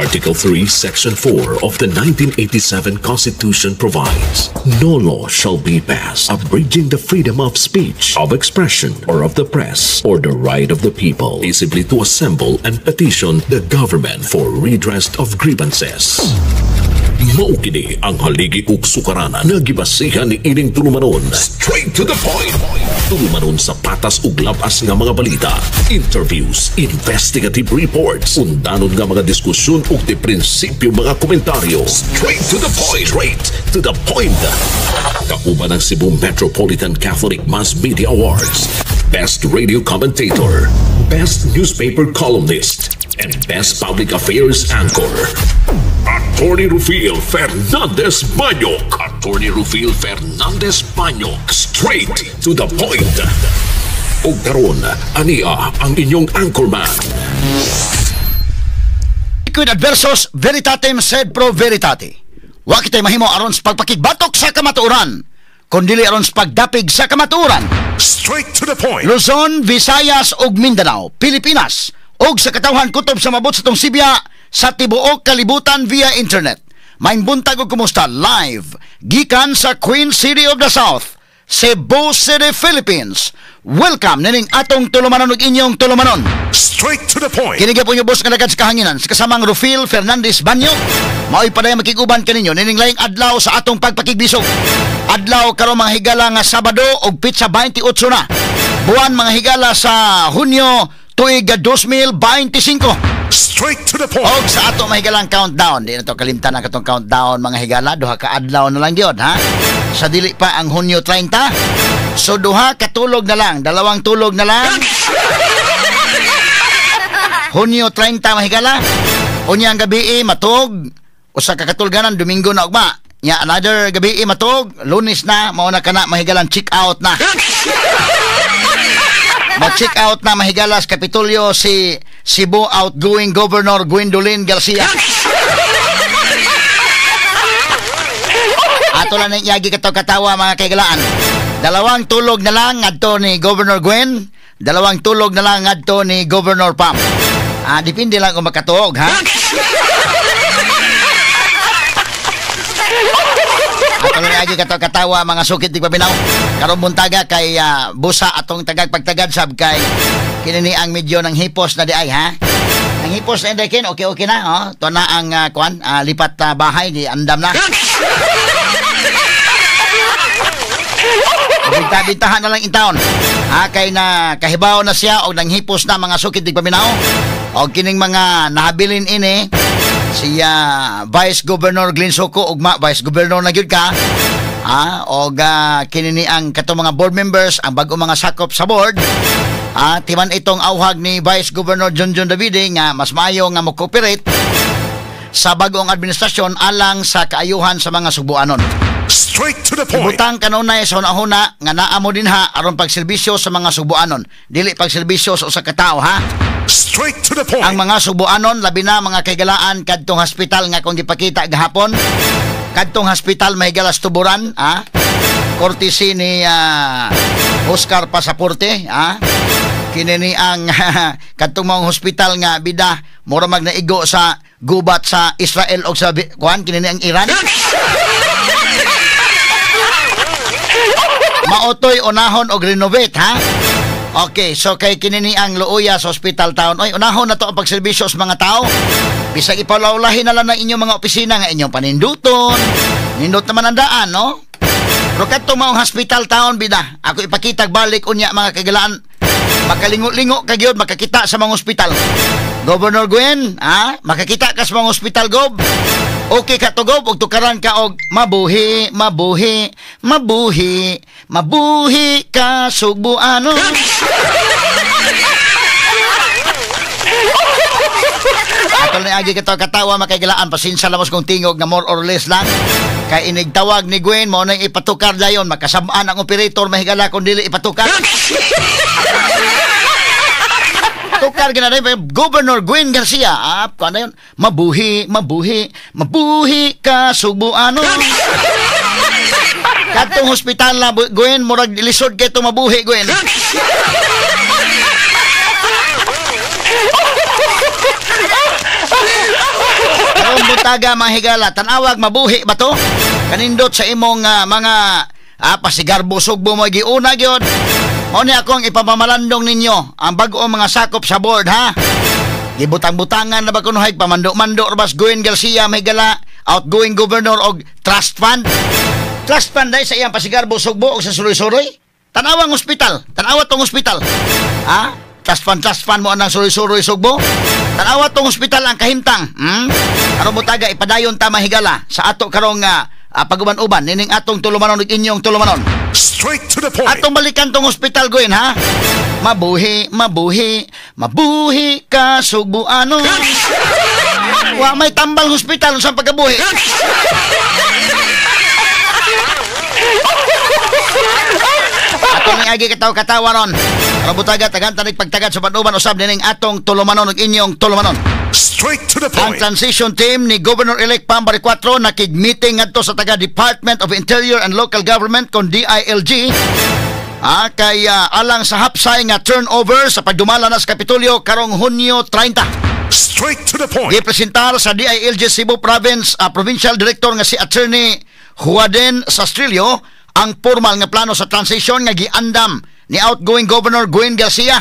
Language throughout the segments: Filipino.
Article 3, Section 4 of the 1987 Constitution provides, no law shall be passed abridging the freedom of speech, of expression, or of the press, or the right of the people peaceably to assemble and petition the government for redress of grievances. Mao kini ang haligi ug sukaranan nga gibasihan ni ining tulumanon. Straight to the point. Tulumanon sa patas ug labas nga mga balita, interviews, investigative reports, undanon nga mga diskusyon ug di prinsipyo mga komentaryo. Straight to the point. Straight to the point. Kauban ang Cebu Metropolitan Catholic Mass Media Awards, Best Radio Commentator, Best Newspaper Columnist, and Best Public Affairs Anchor. Attorney Rufil Fernandez Banyok. Attorney Rufil Fernandez Banyok. Straight to the point. O karon, ania ang inyong anchorman. Quid adversus veritatem sed pro veritate. Wa kitay mahimo aron sa pagpakigbatok sa kamatuoran, kundi aron sa pagdapig sa kamatuoran. Straight to the point. Luzon, Visayas ug Mindanao, Pilipinas, ug sa katawhan kutob sa mabot sa tong Sibya sa tibuok kalibutan via internet. Maayong buntag ug kumusta live gikan sa Queen City of the South, Cebu City, Philippines. Welcome nining atong tulumanon ug inyong tulumanon. Straight to the point. Kini gyud bos nga dagad sa kahanginan sa kasamang Rufil Fernandez Banyok. Mao'y paday makiguban kaninyo nining laing adlaw sa atong pagpakigbisog. Adlaw karon mga higala nga Sabado ug pitsa 28 na. Buwan mga higala sa Hunyo tuig 2025. Straight to the point. Og sa ato mahigalang countdown, di na to kalimtan ang katong countdown mga higala, duha ka adlaw na lang gyud ha. Sa dili pa ang Hunyo 30. So duha ka tulog na lang, dalawang tulog na lang. Hunyo 30 mahigala. Unya ang gabi matug, usa ka katulganan Domingo na ugma. Nya another gabi matug, Lunes na mao na kana mahigalang check out na. Mag-check out na mahigalas Kapitolyo si Cebu outgoing Governor Gwendolyn Garcia. Ato lang ng iyagi katawa mga kaigalaan. Dalawang tulog na lang ngadto ni Governor Gwen, dalawang tulog na lang ngadto ni Governor Pam. Depende lang kung makatuog ha. Ato lang iyagi katawa mga sukit di pabinaw. Karon buntaga kay busa atong tagag pagtagad sab kay kinini ang medyo ng hipos na di ay ha. Ang hipos na inday okay na oh. To na ang lipat bahay di andam na. Bintahan na lang intaon. Kay na kahibaw na siya og nang hipos na mga sukit di pabinaw. Og kining mga nahabilin ini siya Vice Governor Glenn Soko ugma Vice Governor na gyud ka. Og kinini ang katong mga board members ang bago mga sakop sa board. Timan itong awhag ni Vice Governor Junjun Davide nga mas maayo nga mo-cooperate sa bagong administrasyon alang sa kaayuhan sa mga Subuanon. Straight to the point. Ibutang kanunay sa una-una nga naamo dinha aron pagserbisyo sa mga Subuanon, dili pagserbisyo sa usa ka tawo ha. Straight to the point. Ang mga Subuanon labi na mga kaigalaan kadtong hospital nga kung gipakita gahapon, kadtong hospital mahigalas tuburan courtesy ni Oscar Pasaporte kinini ang kadtong mga hospital nga bida mura mag naigo sa gubat sa Israel o sa kinini ang Iran. Maotoy unahon og renovate ha. Okay, so kay kinini ang luuya sa hospital town. Oy, unahon na to ang pagserbisyo sa mga tao. Bisag ipalawlahin na lang ng inyong mga opisina nga inyong paninduton. Nindot naman ang daan, no? Pero katong mga hospital town bida, ako ipakitag balik unya mga kagalaan. Makalingo-lingo kagyod makakita sa mga hospital. Governor Gwen, makakita ka sa mga hospital gob. Okay ka to gob, og tukaran ka og mabuhi ka Subuano. Ato na agi katawa makaigalaan pasensya lamos kong tingog na more or less lang. Kay inigtawag ni Gwen mo nang ipatukar dayon makasabaan ang operator mahigala kun dili ipatukar. Tukar gina rin Governor Gwen Garcia. Kano yun? Mabuhi ka Subuano. Katong hospital na Gwen, murag lisod kay ito mabuhi Gwen. buntaga mga higala, tanawag mabuhi ba to? Kanindot sa imong mga pasigarbo sugbo mo giuna gyud. Mao ni akong ipamamalandong ninyo ang bag-o mga sakop sa board ha. Gibutang-butangan na ba kuno hay pamando-mando Robas Gwen Garcia may gala outgoing governor og trust fund. Trust fund dai sa iyang pasigarbo sugbo og sa suroy-suroy. Tanawang ospital, tanawat tong ospital. Ha? Trust fund mo anang suroy-suroy sugbo. Tanawat tong ospital ang kahimtang. Aron mo taga ipadayon ta mahigala sa ato karong paguban-uban nining atong tulumanon ug inyong tulumanon. Straight to the point. Atong balikan tong ospital Gwen ha. Mabuhi ka Sugbuano. Wa may tambal hospital sa pagkabuhi. Ato nang agi katawa ron. Rabutaga tagan tanig pagtagad sa panuban usab nining atong tulumanon ug inyong tulumanon. Straight to the Ang point. transition team ni Governor-elect Pambari 4 nakig-meeting ngadto sa taga Department of Interior and Local Government kon DILG. Kaya alang sa hapsay nga turnover sa pagdumala na sa Kapitolyo karong Hunyo 30. Straight to the point. Gipresentar sa DILG Cebu Province Provincial Director nga si Attorney Juaden Sastrillo ang formal nga plano sa transition nga giandam ni outgoing Governor Gwen Garcia.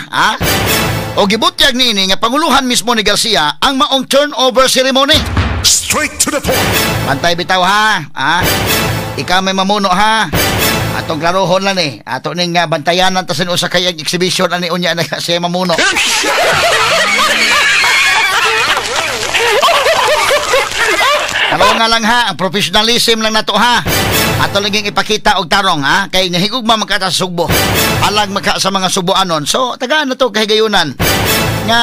O gibutyag niini nga panguluhan mismo ni Garcia ang maong turnover ceremony. Straight to the point. Pantay bitaw ha. Ikaw may mamuno ha. Atong klarohon lang ni. Ato ning bantayanan ta sa kayang exhibition ani unya na siya mamuno. Karo nga lang ha, ang professionalism lang nato ha. Ato laging ipakita og tarong ha, kay nahigugma magkata sa Sugbo. Alag magka sa mga Sugboanon. So tagaan na to kay gayunan. Nga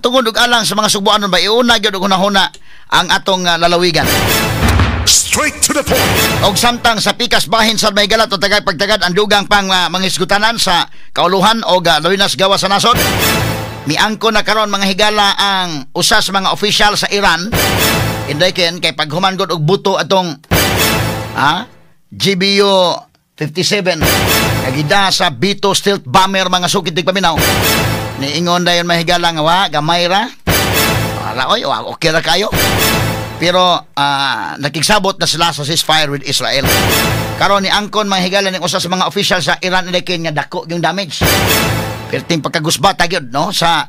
tungod og alang sa mga Sugboanon ba iuna gyud og hunahuna ang atong lalawigan. Straight to the point. Og samtang sa pikas bahin sa Maygala to tagay pagtagad ang dugang pang mangisgutanan sa kauluhan o Luinas gawa sa nasod. Miangko na karon mga higala ang usa sa mga official sa Iran. Inday kay paghumangod og buto atong GBU 57 kagida sa Bito stealth bomber mga sukit dig paminaw. Niingon dayon mga higala nga wa gamay ra. Ala oy, okay ra kayo. Pero nakigsabot na sila sa ceasefire with Israel. Karon ni angkon mga higala ning usa sa mga official sa Iran inday nga dako yung damage. Perting pagkagusbata gyud no sa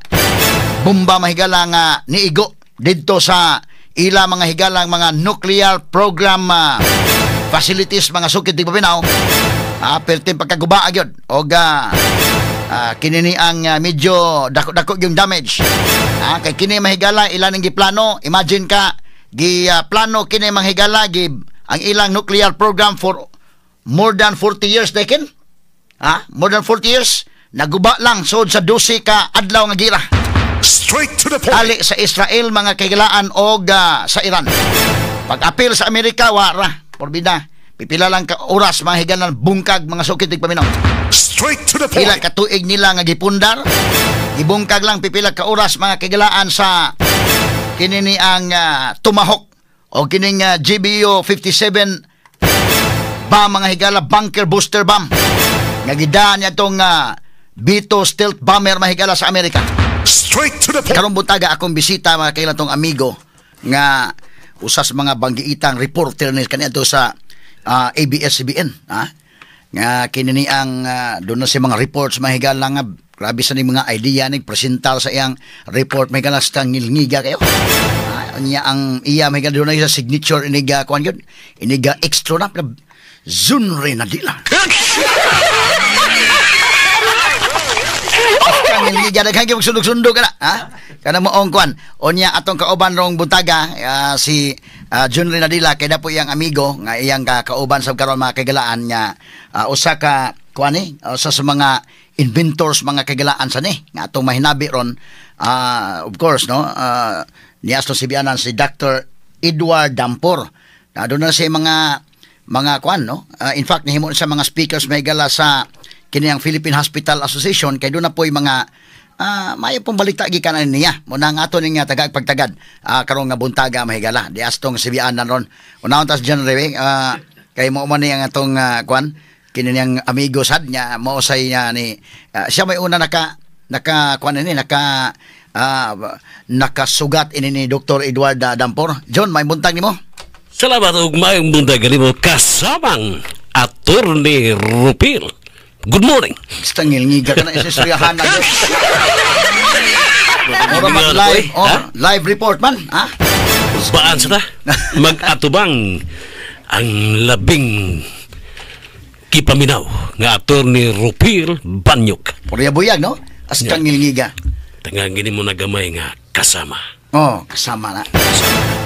bomba mga higala nga niigo didto sa ila mga higalang mga nuclear program facilities mga sukit di babinaw. Perting pagkaguba gyud og kinini ang medyo dako-dako yung damage. Kay kini mahigala ilan ning giplano, imagine ka plano kini manghigala ang ilang nuclear program for more than 40 years dekin. More than 40 years naguba lang sod sa 12 ka adlaw nga gira. Straight to the point. Ali sa Israel mga kaigalaan og sa Iran. Pag-apil sa Amerika wara porbida. Pipila lang ka oras mga higalan bungkag mga sukit tig paminaw. Straight to the point. Pila ka tuig nila nga gipundar. Gibungkag lang pipila ka oras mga kaigalaan sa kinini ang Tomahawk o kining GBU 57 ba mga higala bunker booster bomb nga gidaan niya itong Bito stealth bomber mga higala sa Amerika. Straight to the point. Karong buntaga akong bisita mga kailan tong amigo nga usas mga banggiitang reporter ni kanito sa ABS-CBN nga kinini ang doon na si mga reports mga higala nga grabe sa ni mga idea ni presentar sa iyang report may kalas kang ngilngiga kayo. Niya ang iya may doon na sa signature iniga kuan gyud. Iniga extra na Zunre Nadila. Kang ngilngiga daghang gyud sundog-sundog kana kana mo ong kuan. Onya atong kauban rong buntaga si Zunre Nadila kay dapo iyang amigo nga iyang kauban sa karon mga kagalaan nya usa ka kuan ni usa sa mga inventors mga kagalaan sa ni nga atong mahinabi ron of course no niya to si bianan si Dr. Edward Dampor doon na si mga kuan no in fact nihimo sa mga speakers may gala sa kiniyang Philippine Hospital Association kay doon na po yung mga may pong balita gikan niya mo na nga ato ning tagag pagtagad karong nga buntaga mahigala di astong si bianan ron unahon tas January kay mo man ang atong kuan kininiyang amigo sad niya mo say niya ni siya may una naka kuan ni naka nakasugat ini ni Dr. Edward Dampor. John, may buntag nimo? Salamat ug maayong buntag kanimo kasamang Attorney Rupil. Good morning. Basta ngilngiga ka na isisriyahan na yun. Mura mag-live, live report man, ha? Baan sa ta? Mag-atubang ang labing kipaminaw nga Attorney Rupil Banyok. Puriya buyag, no? As kang ngilngiga. Tangangin mo na gamay nga kasama. Kasama na.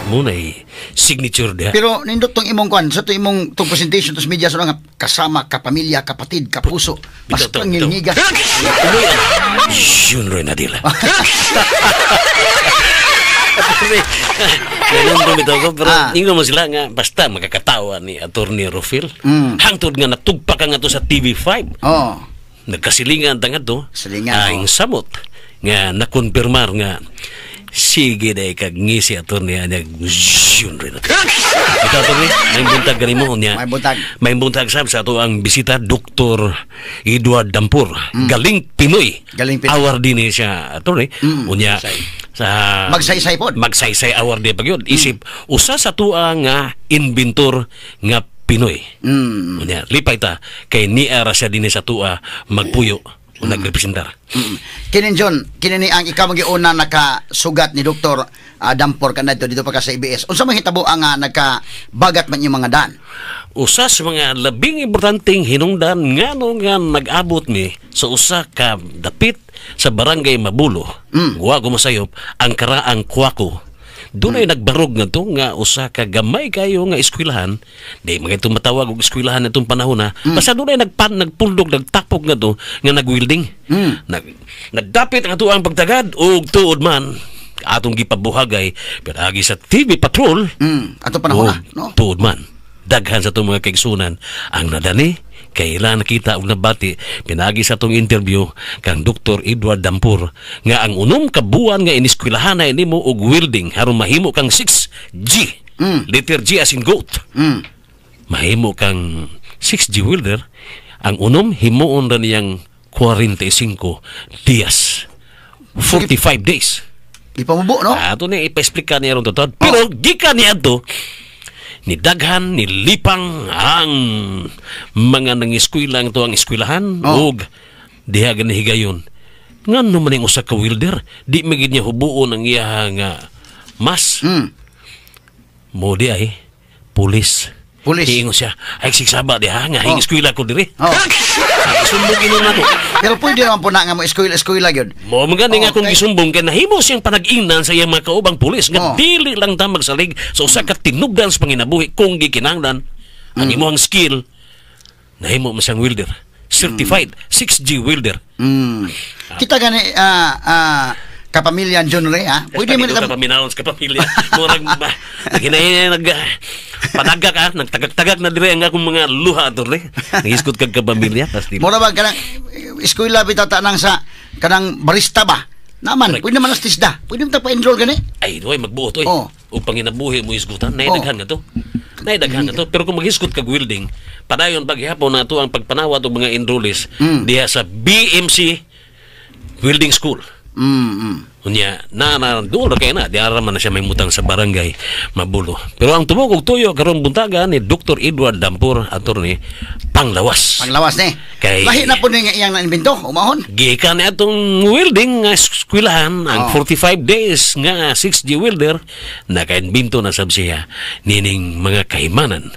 Muna'y signature dia. Pero nindot tong imong kwan, sa to imong tong presentation tos media sa nga kasama, kapamilya, kapatid, kapuso. Mas kang ngilngiga. Yun rin na dila. Ganun tumitaw ko, pero ingin mo sila nga, basta makakatawa ni Attorney Rufil. Hangtod nga natugpa ka nga to sa TV5. Nagkasilingan ta nga to. Ang samot nga nakonfirmar nga sige day kag ngisi Attorney anya yun rin. Ito Attorney, may buntag ganimo niya. May buntag sab sa ato ang bisita Dr. Edward Dampor. Galing Pinoy. Award din siya Attorney. Unya sa magsaysay pod. Magsaysay award di pagyud. Isip usa sa tuwa nga inventor nga Pinoy. Unya lipay ta kay niara siya din sa tuwa magpuyo o nagrepresentar. Kinin John, kinin ang ikaw magiuna nakasugat ni Dr. Dampor kanadto dito pa ka sa ABS. Unsa man hitabo ang nakabagat man yung mga dan? Usa sa mga labing importanteng hinungdan ngano nga nag-abot mi sa usa ka dapit sa barangay Mabulo. Wa ko masayop ang karaang Kuwako. Doon ay nagbarog nga to nga usa ka gamay kayo nga eskwelahan. Di mga itong matawag og eskwelahan na itong panahon na. Basta doon ay nagpuldog, nagtapok nga to nga nag-welding. Nagdapit nga to ang pagtagad o tuod man atong gipabuhagay pinagi sa TV Patrol. Ato panahon na, no? Tuod man. Daghan sa itong mga kaigsunan ang nadani kailan nakita og nabati pinagi sa tong interview kang Dr. Edward Dampor nga ang unom ka buwan nga iniskwelahan na nimo og welding aron mahimo kang 6G. Letter G as in goat. Mahimo kang 6G welder. Ang unom himuon ra niyang 45 dias. 45 days. Ipamubo, no? Ato ni ipa-explica niya ron to. Pero gikan niya to ni daghan ni lipang ang mga nangiskwela to ang eskwelahan og diha gani higayon ngano man ning usa ka welder di magid niya hubuon ang iya nga mas mo di ay pulis hiingon siya ay sigsaba diha nga eskwela ko diri sumbong ino nako pero pwede naman po na nga mo eskwela gyud mo magani nga kung gisumbong kay nahimo siyang panag-ingnan sa iyang mga kaubang pulis nga dili lang ta magsalig sa usa ka tinubdan sa panginabuhi kung gikinahanglan ang imong skill nahimo mo siyang welder certified 6G welder. Kita gani kapamilya John Ray pwede mo nita paminawon sa kapamilya murag ginay panagak nagtagak-tagak na dire ang akong mga luha Attorney nagisgot kag kapamilya mura ba kanang eskwela bitata nang sa kanang barista ba naman pwede naman astisda pwede mo ta pa-enroll gani ay doy magbuot oy ug panginabuhi mo isgutan nay daghan nga to pero kung maghisgot kag welding padayon paghihapon nato ang pagpanawat og mga enrollees diha sa BMC Welding School. Unya doon kay na di araman na siya may mutang sa barangay Mabulo. Pero ang tumugog tuyo karon buntagan ni Dr. Edward Dampor Attorney panglawas ni kay lahi na po ni nga iyang na-invento umahon gikan ni atong welding nga eskwelahan ang 45 days nga 6G welder naka-invento na sab siya nining mga kahimanan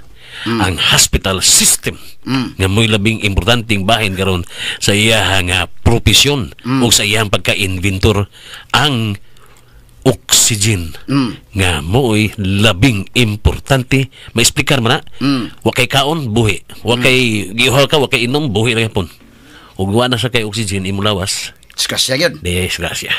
ang hospital system nga mo'y labing importanteng bahin karon sa iya nga profesyon o sa iyang pagka-inventor ang oxygen nga mo'y labing importante maexplikar man na wakay kaon buhi wakay giuhal ka wakay inom buhi ra gyapon ug wa na sa kay oxygen imulawas disgrasya gyud disgrasya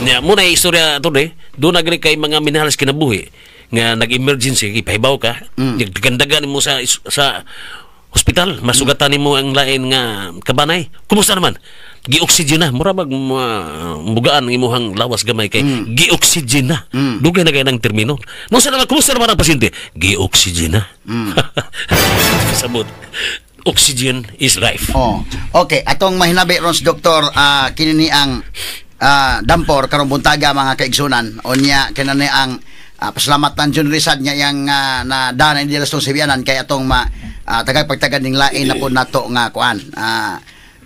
nya mo na istorya to do na gani kay mga minahals kinabuhi nga nag-emergency ipahibaw ka nagdagan mo sa hospital masugatan nimo ang lain nga kabanay kumusta naman gi-oxygen na mura mag bugaan ang imuhang lawas gamay kay gi-oxygen na dugay na kay nang termino mo sa naman kumusta naman ang pasyente gi-oxygen na sabot oxygen is life okay atong mahinabi ron doktor kinini ang dampor karong buntaga mga kaigsunan. Unya kinani ang pasalamatan Jun Rizad nga yang na danay nila sa Sibianan kay atong tagapagtagad ning lain na po nato nga kuan.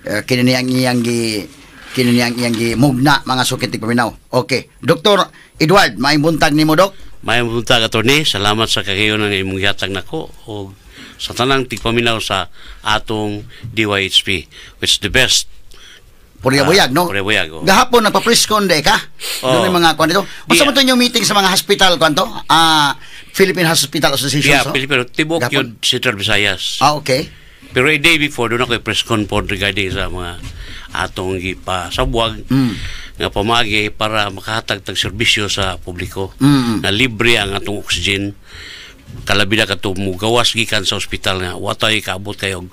Kinani ang iyang gi mugna mga sukit ti paminaw. Okay. Dr. Edward, may buntag nimo, Dok? May buntag, attorney. Salamat sa kagayon ng imong gihatag nako o sa tanang tigpaminaw sa atong DYHP, which is the best. Puriyabuyag, no? Puriyabuyag, oh. Gahapon nagpa-press-con ka? Doon yung mga kuan dito. Basta mo ito yung meeting sa mga hospital, kuan to? Philippine Hospital Association. Yeah, Filipino. Tibok yun, Central Visayas. Okay. Pero a day before, doon ako press-con po regarding sa mga atong gipasabwag nga pamagi para makahatag tag serbisyo sa publiko na libre ang atong oxygen. Kalabi na kato mo gawas gikan sa ospital nga watay kaabot kayo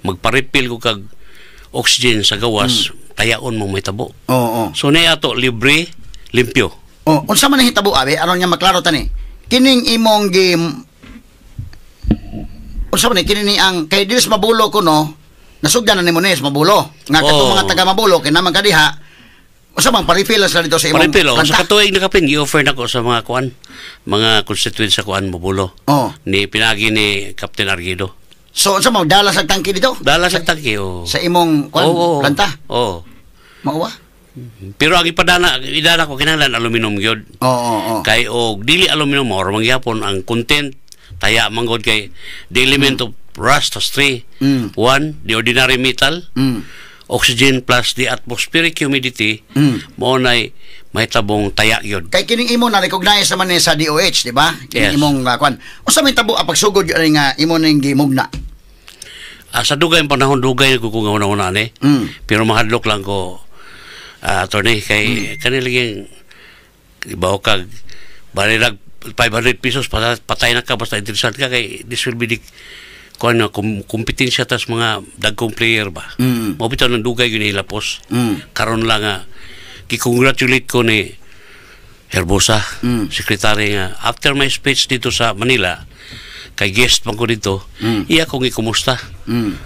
magpa-refill ko kag oxygen sa gawas tayaon mo may tabo. Oo. So na ato libre, limpyo. Oh, unsa man ang hitabo abi aron nya maklaro tani? Kining imong unsa man kini ang kay dilis mabulo ko no? Nasugdan na nimo nes mabulo. Nga katong mga taga mabulo kinamang kadiha. Unsa man pa-refill sa dito sa imong pa-refill, planta? sa katuig nakapin gi-offer nako sa mga kuan, mga constituents sa kuan mabulo. Oh. Ni pinagi ni Captain Argido. So unsa man dala sa tangke dito? Dala sa tangke oh. Sa imong kuan planta? Oo. Mauwa? Pero ang idala ko kinahanglan aluminum gyud. Oo. Kay og dili aluminum or mangyapon ang content taya manggod kay the element of rust has three. One, the ordinary metal. Oxygen plus the atmospheric humidity mo nay mahitabo taya gyud. Kay kining imo na recognize naman ni sa DOH, di ba? Kining imong kuan. Unsa may tabo pagsugod yun nga imo ning gimugna? Sa dugay panahon dugay ko kung una ni. Pero mahadlok lang ko attorney kay kanilang ibaw kag balilag 500 pesos patay na ka basta interesado ka kay this will be the kuan na kompetensya tas mga dagkong player ba. Mabitaw ng dugay yun ilapos. Karon lang nga kikongratulate ko ni Herbosa, sekretary nga after my speech dito sa Manila kay guest pang ko dito, iya kong ikumusta.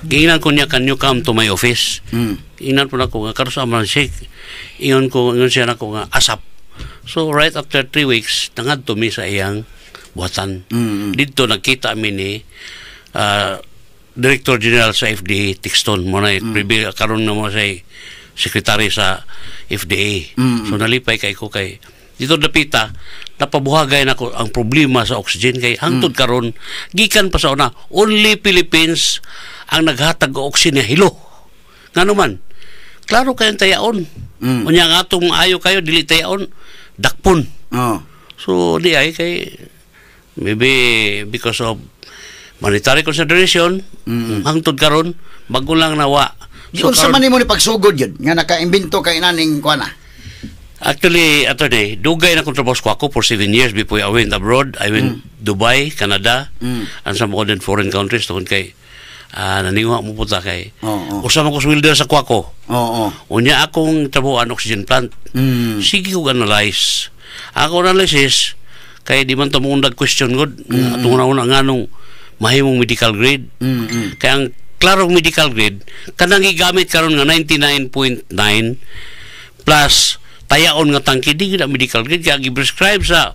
Giingnan ko niya, can you come to my office? Ingnan po na ko nga karon sa man shake. Ingon siya na ko nga asap. So right after 3 weeks nangad to mi sa iyang buhatan. Dito nagkita mi ni Director General sa FDA Tixton mo na karon na mo sa secretary sa FDA. So nalipay kay ko kay dito dapita napabuhagay na ko ang problema sa oxygen kay hangtod karon gikan pa sa una only Philippines ang naghatag og oxygen nga hilo. Ngano man klaro kayong tayaon. Unya nga atong ayo kayo dili tayaon dakpon. So di ay kay maybe because of monetary consideration hangtod karon bago lang nawa. So sa man nimo ni pagsugod yun nga nakaimbento kay naning kuana. Actually attorney dugay na kontrabos ko ako for 7 years before I went abroad. I went Dubai, Canada and some other foreign countries tungod kay naniwa mo puta kay usama ko welder sa kwako. Unya akong trabuhan oxygen plant. Sige ko analyze. Ako analysis kay di man to mo question god atong una nganong mahimong medical grade. Kaya ang klarong medical grade kanang gigamit karon nga 99.9 plus tayaon nga tangke di na medical grade kaya gi-prescribe sa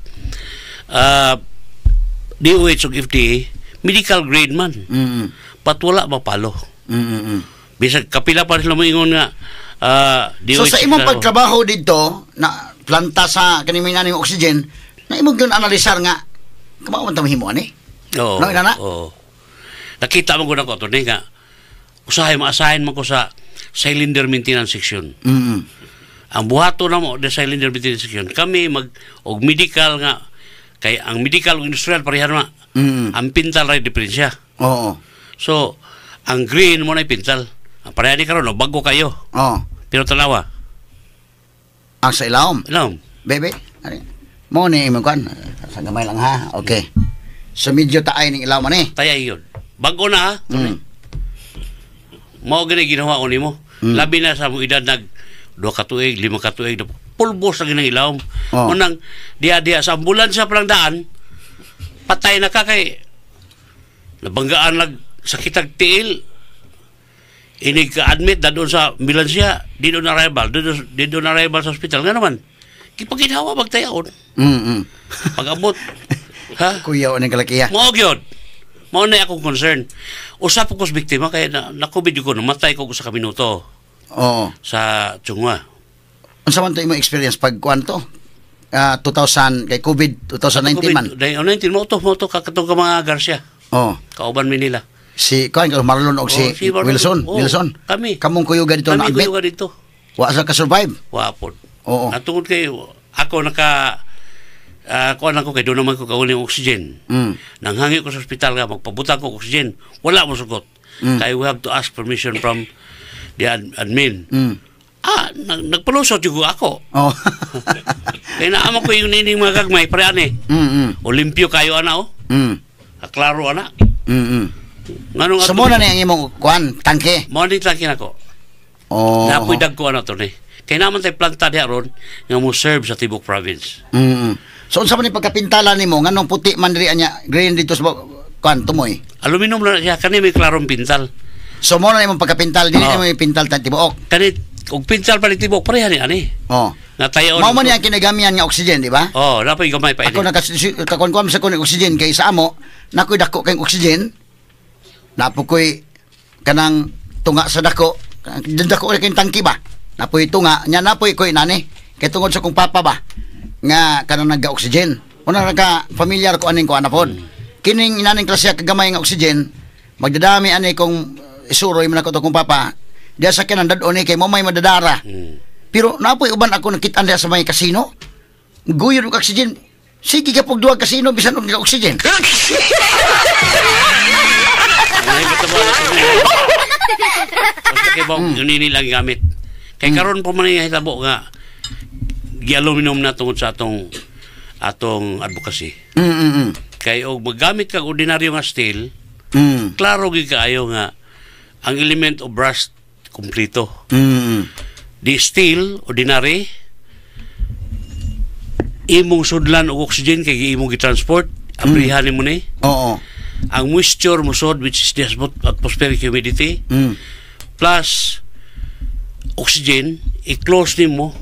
DOH ug FDA medical grade man. Pat wala mapalo. Bisag kapila pa sila moingon nga DOH. So sa imong pagtrabaho dito na planta sa kaning naning oxygen na imong gyud analisar nga kamao man ta mahimo ani? Oo. Nakita mo ko na ko ito nga ma-assign mo ko sa cylinder maintenance section. Ang buhato na mo the cylinder maintenance section kami og medical nga kay ang medical ug industrial parehan na ang pintal ray diferensya. So ang green mo na pintal ang pareha ni karon bago kayo. Pero tanawa ang sa ilawom bebe mo ni imong kan sa gamay lang ha. Okay. So medyo taay ning ilaw man Tayay yun. Bago na ha. Mao gani ginawa ko nimo. Labi na sa mo edad nag 2 ka tuig, 5 ka tuig, pulbos lagi ng ilaw. Unang diya sa ambulansya pa lang daan, patay na ka kay nabanggaan lag sakitag tiil. inig ka-admit na doon sa ambulansya, di doon arrival sa hospital. Nga naman, kipaginawa magtayaon. Pag-abot, ha? Kuya, anong kalakiya? Mao gyud. Mao na akong concern. Usap ko sa biktima, kaya na-COVID ko, namatay ko sa kaminuto Oo. sa Chungwa. Ano sa man ito yung experience pag kwanto? 2000, kay COVID, 2019 man. 19, mo to kakatong ka mga Garcia. Oo. Kauban mi nila. Si Marlon o si Marlon. Wilson. Oo, Wilson. kami. Kamong kuyuga dito na Kami admit. kuyuga dito. Wa sa ka-survive. Wapod. Oo. Natungod kayo, ako kuan ako kay doon naman ko kauling oxygen. Nanghangi ko sa ospital nga, magpabutang ko oxygen. Wala mo sugot. Kaya we have to ask permission from the admin. Nagpalusot yung ako. Oh. Kaya naamang ko yung nining mga gagmay, pre ane. Olimpio kayo ana o. Klaro ana. Nganong So mo na ang imong kwan, tangke. Mo ni tangke nako. Oh. Napoy dag ko ano to ni. Kaya naman tayo planta diha ron nga mo serve sa Tibok Province. So unsa man ni pagkapintala nimo nganong puti man diri anya green dito sa kwan tumoy. Aluminum na siya kani may klarong pintal. So mo na imong pagkapintal dili mo pintal tan tibuok. Kani og pintal pa ni Tibok pareha ni ani. Oh. Nga tayo. Mao man ni ang kinagamihan nga oxygen, di ba? Oh, napoy gamay pa ini. Ako nakakuan sa kun oxygen kay sa amo, nakoy dako kay oxygen. Napo koy kanang tunga sa dako, dako kay tangki ba? Napoy tunga, nya napoy koy nani. Kay tungod sa kong papa ba nga kanang nagga-oxygen. Una naka familiar ko aning ko anapon. Kining inaning klasya kagamay nga oxygen, magdadami ani kong isuroy man ako to kong papa. Diya sa kanang dadon kay mo may madadara. Pero napoy uban ako nakita diya sa may kasino. Guyod og oxygen. Sige ka pug duha kasino bisan og oxygen. Ay kataba. Kay bang yun lang gamit. Kay karon pa man nga hitabo nga gi-aluminum na tungod sa atong advocacy. Kay og magamit kag ordinaryo nga steel, klaro gyud kaayo nga ang element of rust kompleto. Di steel ordinary imong sudlan og oxygen kay imong gi-transport, abrihan mo ni. Oo. Ang moisture mo sod, which is the atmospheric humidity, plus oxygen, i-close ni mo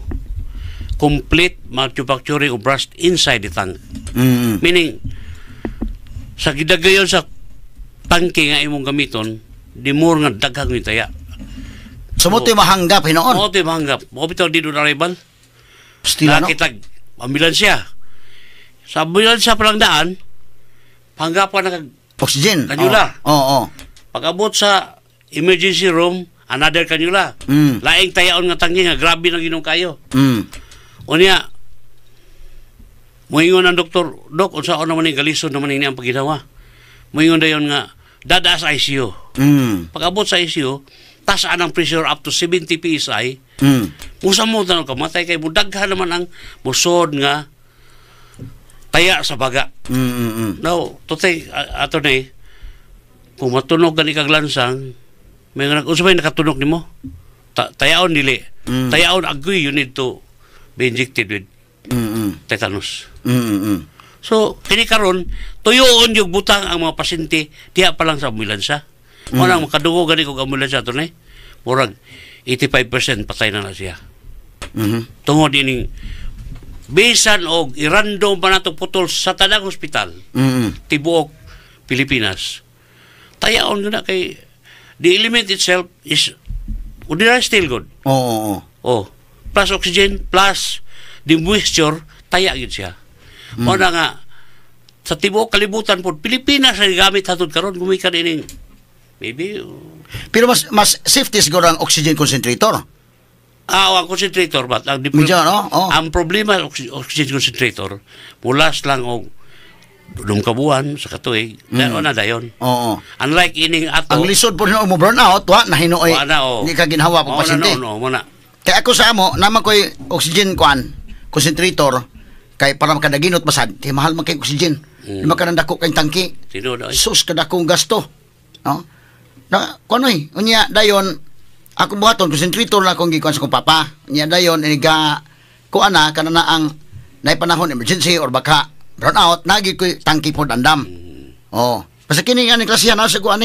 complete manufacturing of rust inside the tank. Meaning, sa gidagayon sa tangke nga imong gamiton, di more nga daghang ni taya. So mo to'y mahanggap hinoon. Mo to'y mahanggap. Mo bitaw di doon arrival. Stila no? Nakitag ambulansya. Sa ambulansya palang daan, panggapan na kag Oxygen. kanyula. Oo. Pag-abot sa emergency room, another kanyula. Laing tayaon nga tangke nga grabe na ginong kayo. Unya, moingon ang doktor, Dok, unsaon naman yung galisod naman yung ang paginawa. Moingon dayon nga, dada sa ICU. Pag-abot sa ICU, tasaan ang pressure up to 70 PSI. Musa mo tanong ka, matay kay mo, daghan naman ang musod nga taya sa baga. Now, tutay, ato na kung matunog ka ni kaglansang, may unsa may nakatunog ni mo? Tayaon dili. Tayaon agoy, you need to be injected with tetanus. So, kini karon tuyoon yung butang ang mga pasyente diha pa lang sa ambulansya. Wala makadugo gani kog ambulansya to ni. Murag 85% patay na siya. Tungod ining bisan og irandom pa nato putol sa tanang hospital. Tibuok Pilipinas. Tayaon gina kay the element itself is ordinary still good. Oo. Oh, plus oxygen, plus the moisture, taya yun siya. Mo na nga, sa tibuok kalibutan po, Pilipinas ay gamit hatod karon gumikan ining, maybe, Pero mas safety siguro ang oxygen concentrator. ang concentrator, but ang, Medyo, no? Oh. ang problema ng oxygen concentrator, mulas lang og dum kabuan sa katuig, dayon na dayon. Oo. Unlike ining ato, Ang lisod po mo burn out, wa nahinoy. Wa na, oh. Hindi ka ginhawa pag pasyente. Muna. Kaya ako sa amo, naman ko'y oxygen concentrator, kay para makadaginot masad, kay mahal man kay oxygen. Lima ka nang dako kay tangki. Tinuod ay. Sus kadakong gasto. No? Na, kunoy, unya dayon, ako buhaton, concentrator na akong gikuan sa kong papa. Unya dayon, iniga, kuana, kanana ang naipanahon emergency or baka brown out, nagi ko'y tangki po dandam. Oh. Basta kini nga ni klasiya na sa kuan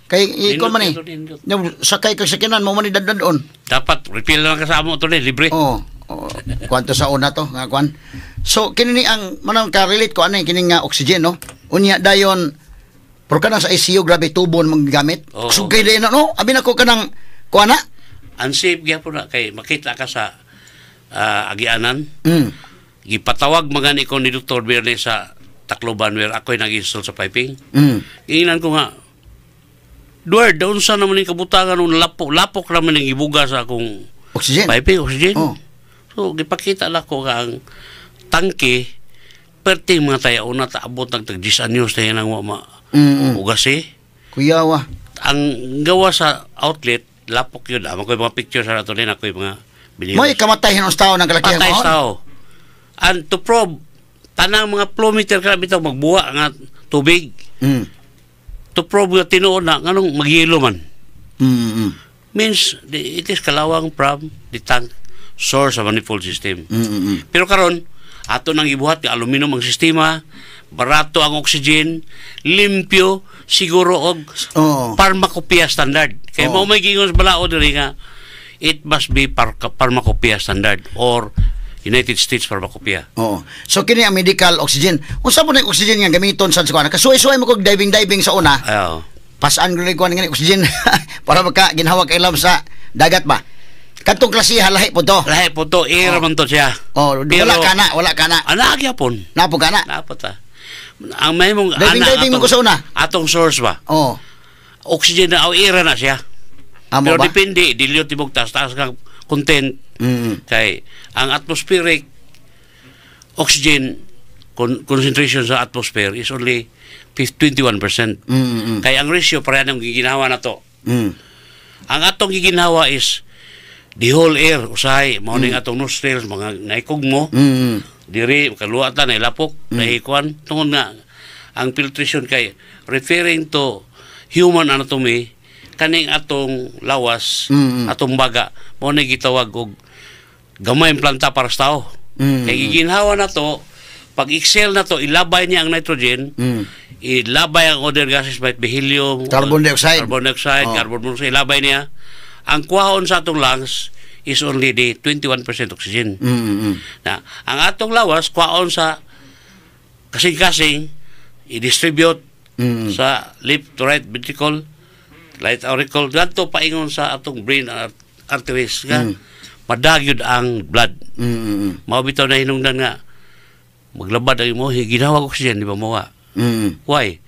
Kay ikaw man eh. Nindot. Yung sakay kag sakinan mo man dadadon. Dapat refill lang ka sa amo to ni libre. Oh. Kwanto sa una to nga kwan. So kini ni ang manang ka relate ko ano kini nga oxygen no. Unya dayon pero kanang sa ICU grabe tubo mong gamit. Oo. Sugay din no. Abi nako kanang kuana. Unsafe gyapon na kay makita ka sa agianan. Mm. Gipatawag magani ko ni Dr. Bernie sa Tacloban where ako'y nag-install sa piping. Ingnan ko nga Duard, doon sa naman yung kabutangan nung lapok naman yung ibuga sa akong Oxygen. piping, oxygen. Oh. So, gipakita lang ko nga ang tangke, perting mga tayo na taabot ng tag-10 anyos na yan ang ugas eh. Kuyawa. Ang gawa sa outlet, lapok yun. Ako yung mga pictures sa nato din, ako yung mga binigay. Mo'y kamatahin ng tao ng kalakihan Patay mo. tao. And to probe, tanang mga kilometer ka bitaw magbuwa nga tubig. To probe nga tinuod na nganong magyelo man. Means it is kalawang from the tank source of manifold system. Pero karon ato nang ibuhat nga aluminum ang sistema, barato ang oxygen, limpyo, siguro og pharmacopoeia standard. Kaya mao may gingon sa balao diri nga it must be pharmacopoeia standard or United States Pharmacopoeia. Oo. So kini ang medical oxygen. Unsa mo na oxygen nga gamiton sa kuan? Kasuy-suy mo kog diving sa una. Ayo. Pasaan gud kuan nga oxygen para maka ginhawag kay lab sa dagat ba. Kadtong klase halahi po to. Lahi po to air man to siya. Oh, Pero, wala kana. Ana gyapon. Napo kana. Napo ta. Ang may mong Diving mo ko sa una. Atong source ba? Oh. Oxygen na o air na siya. Amo Pero ba? depende dilyo tibok taas kang content. Kay ang atmospheric oxygen concentration sa atmosphere is only 21%. Kaya ang ratio para nang giginawa na to. Ang atong giginawa is the whole air usahay mao ning atong nostrils mga naikog mo. Diri kaluwatan na ilapok na ikuan tungod nga ang filtration kay referring to human anatomy kaning atong lawas atong baga mao na gitawag og gamay planta para sa tao. Kay giginhawa na to pag excel na to ilabay niya ang nitrogen, ilabay ang other gases like helium, Carbon dioxide, carbon monoxide, ilabay niya. Ang kuhaon sa atong lungs is only the 21% oxygen. Na ang atong lawas kuhaon sa kasing-kasing i-distribute sa left to right ventricle, right auricle, dito paingon sa atong brain arteries nga madagyod ang blood. Mao bitaw na hinungdan nga maglabad ang imo ginawag oxygen di ba mawa. Why?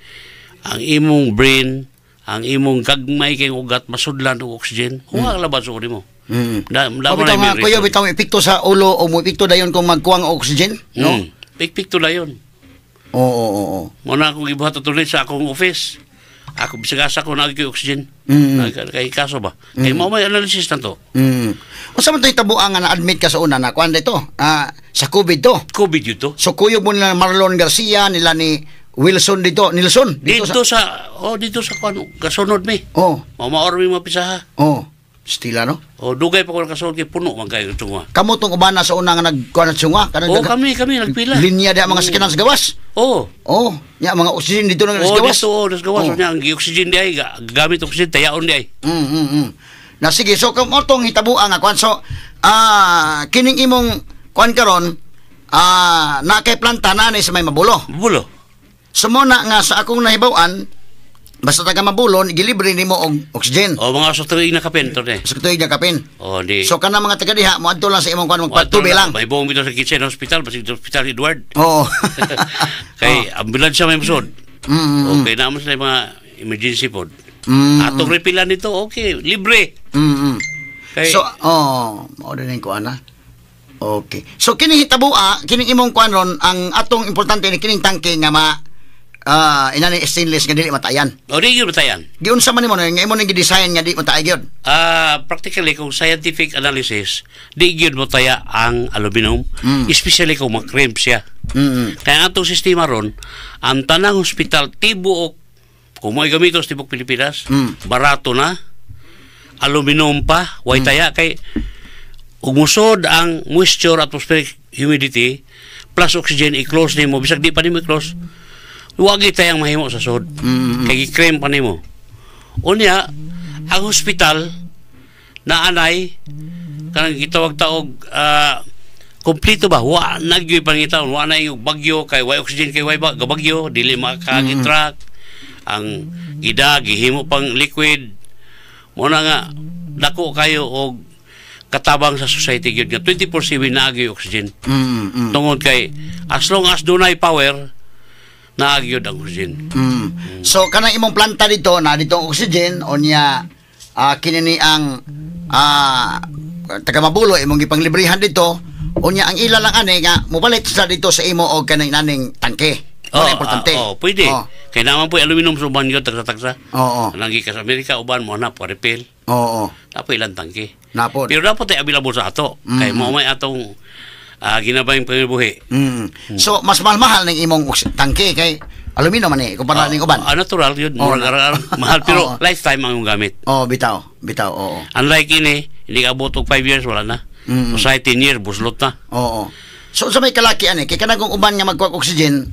Ang imong brain, ang imong gagmay kay ugat masudlan og oxygen, huwag labad sa uri mo. Bitaw nga kuya bitaw epekto sa ulo o mo epekto dayon kung magkuwang oxygen, no? Epekto dayon. Oo. Muna akong ibuhat tuloy sa akong office. Ako bisagasa ko na oxygen. Kay kaso ba? Kay mao may analysis na to. Unsa man tay tabuang nga na-admit ka sa una na kuan dito? Sa COVID to. COVID yun to. So kuyog mo nila Marlon Garcia nila ni Wilson dito, Nilson Dito sa kano kasunod mi. Oh. Maor mi mapisaha. Oh. Stila no? Dugay pa ko kasunod kay puno man kayo tunga. Kamo tong ubana sa una nga nagkuan sa sunga kanang kami nagpila. Linya dia mga sakinan sa gawas. Oh, nya mga oxygen dito na sa gawas. Dito gawas nya ang oxygen di ay gamit oxygen tayaon di ay. Na sige, so kamo tong hitabuan nga kuan so kining imong kuan karon na kay planta na ni sa may mabulo. Bulo. Sumuna nga sa akong nahibaw-an, basta taga mabulon, gilibre nimo og oxygen. Mga sotuig na kapin to ni. Sa tuig nga kapin. Di. So kana mga taga diha mo adto lang sa imong kuan magpatubi lang. May buong bito sa kitchen hospital, basta hospital Edward. Oo. Kay ambulansya may musod. Okay naman sila mga emergency pod. Atong repilan nito, okay, libre. Kay, so, mao din ko ana. Okay. So kini hitabua, kini imong kuan ron ang atong importante ni kining tangke nga inani stainless nga dili matayan. Di gyud matayan. Giunsa man nimo nga imo ning gi-design nga di matay gyud? Practically kung scientific analysis, di gyud mataya ang aluminum, especially kung mag-cramp siya. Kaya atong sistema ron, ang tanang hospital tibuok kung may gamiton sa tibok Pilipinas, barato na, aluminum pa, way taya kay umusod ang moisture, atmospheric humidity plus oxygen i-close nimo bisag di pa nimo i-close. Huwag tayang mahimo sa sod. Kay i-cream pa nimo. Unya, ang hospital na anay kanang gitawag taog kompleto ba wa nagyoy pangitaon wa na yung bagyo kay way oxygen kay way bagyo dili makagitrak ang gida gihimo pang liquid mo na nga dako kayo og katabang sa society gyud nga 24/7 naagi oxygen tungod kay as long as dunay power naagi ang oxygen. So kanang imong planta dito na ditong oxygen onya kinini ang taga Mabulo imong gipanglibrihan dito unya ang ila lang ani nga mopalit sa dito sa imo og kanang naning tangke. Importante. Pwede. Kay naman po aluminum suban gyud tagsa-tagsa. Nang gikas Amerika uban mo na pa refill. Napo ilang tangke. Napod. Pero dapat ay available sa ato. Kay mo may atong ginabayang pangbuhi. So mas mahal ning imong tangke kay aluminum man kumpara ning uban. Natural yun. Mahal pero lifetime ang gamit. Bitaw. Unlike ini, hindi ka abot og 5 years wala na. So 10 years buslot na. So sa may kalaki ani kay kanang uban nga magkuha oxygen,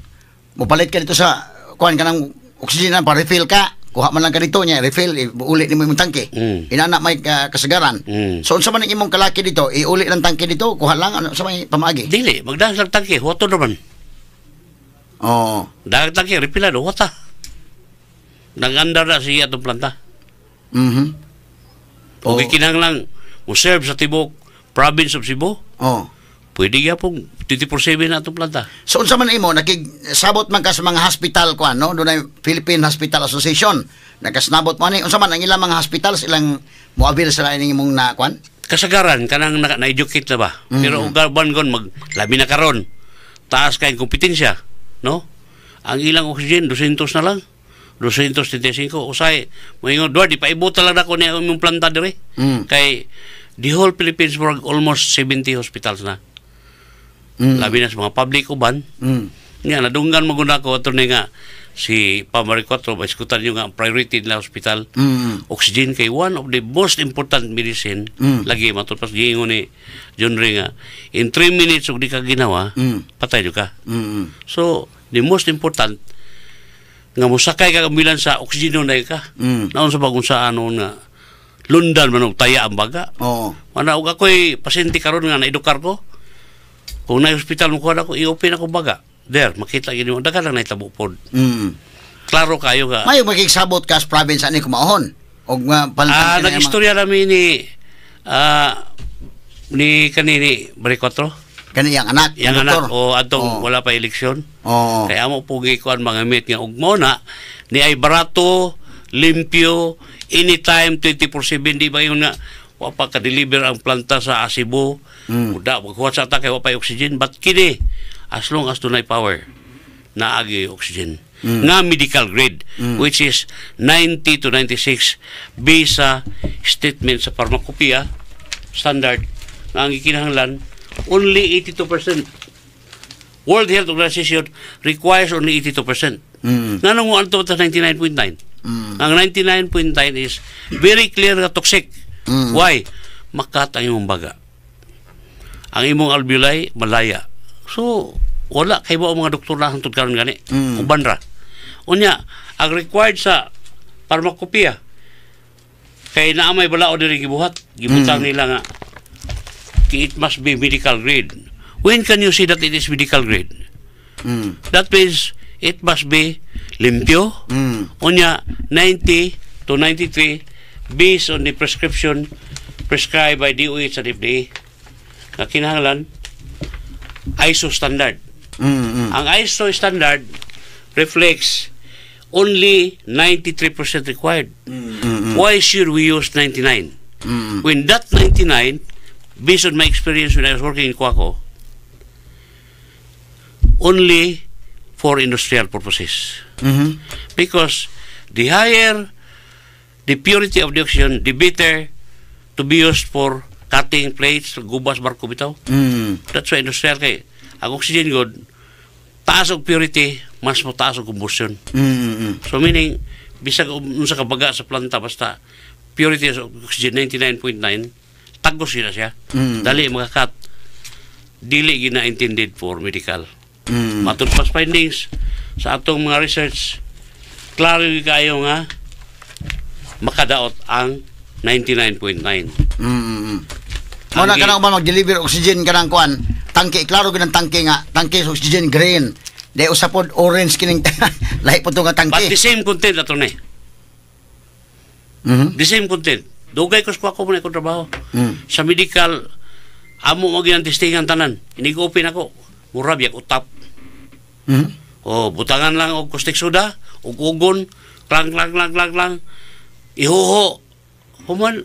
mopalit ka dito sa kuan kanang oxygen na pa refill ka. Kuha man lang ka dito niya refill uli nimo imong tangke. Inana may kasagaran. So unsa man ang imong kalaki dito, iuli lang tangke dito, kuha lang ano sa may pamaagi. Dili, magdahas lang tangke, water naman. Dahil tangke refillado wata. Nagandar na siya itong planta. Okay, kinahanglan mo serve sa tibok province of Cebu. Pwede ya pong 24/7 na itong planta. So unsa man imo nakigsabot man ka sa mga hospital kuan no, dunay Philippine Hospital Association. Nagkasnabot mo ani unsa man ang ilang mga hospitals ilang moabil sa ning imong na kuan? Kasagaran kanang na-educate na ba. Pero ugaban gon labi na karon. Taas kay kompetensya, no? Ang ilang oxygen 200 na lang. 235 usay moingon duwa di paibot lang ako ni imong planta dire. Kay the whole Philippines for almost 70 hospitals na. Labi na sa mga public uban. Nga nadunggan mo guna ko ato nga si Pamaricotro ba iskutan nyo nga priority na hospital. Oxygen kay one of the most important medicine. Lagi matulpas giingon ni John Ring nga in 3 minutes ug di ka ginawa patay jud ka. So the most important nga musakay ka kambilan sa oxygen na ka. Naon sa bagong sa ano nga lundan man og taya ang baga. Mana og ako'y pasyente karon nga naedukar ko. Kung na hospital mo kuha ako, i-open ako baga. There, makita gini mo. Daga lang na itabo pod. Klaro kayo ka. May magigsabot ka sa province ani kumahon. Og palitan nag-istorya namin ni kanini Baricotro. Kani yang anak. Yang anak o atong wala pa eleksyon. Kaya mo pugi kuan mga mit nga ugmo na ni ay barato, limpyo, anytime 24/7 di ba yun na wapa ka-deliver ang planta sa Cebu. Uda, magkuha sa atakay wapay oxygen. But kini, as long as tunay power, naagi oxygen. Nga medical grade, which is 90 to 96 based sa statement sa pharmacopoeia standard na ang ikinahanglan, only 82%. World Health Organization requires only 82%. Nga nung mo anto ta 99.9. Ang 99.9 is very clear na toxic. Why? Makat ang imong baga. Ang imong alveoli malaya. So, wala kay mo mga doktor na hangtod karon gani. Uban ra. Unya, ang required sa pharmacopoeia kay naa may balao diri gibuhat, gibutang nila nga it must be medical grade. When can you see that it is medical grade? That means it must be limpyo. Unya 90 to 93 based on the prescription prescribed by DOH and FDA na kinahanglan ISO standard. Ang ISO standard reflects only 93% required. Why should we use 99? When that 99, based on my experience when I was working in Quaco, only for industrial purposes. Because the higher the purity of the oxygen, the better to be used for cutting plates, gubas, barko bitaw. That's why industrial kay ang oxygen good, taas og purity, mas mataas og combustion. So meaning, bisag unsa ka baga sa planta basta purity of oxygen 99.9, tagos na siya. Dali makakat. Dili gina intended for medical. Matod pas findings sa atong mga research, klaro kayo nga makadaot ang 99.9. Mo na kanang man mag-deliver oxygen kanang kuan, tangke klaro gyud ang tangke nga, tangke sa oxygen green. Day usapod orange kining lahi po to nga But the tangke. same content ato ni. The same content. Dugay ko sa ko mo na ko trabaho. Sa medical, amo mo ginang testingan tanan. Inigupin ako. Mura biyak utap. O butangan lang og caustic soda, og ugon, klang. Ihuho. Human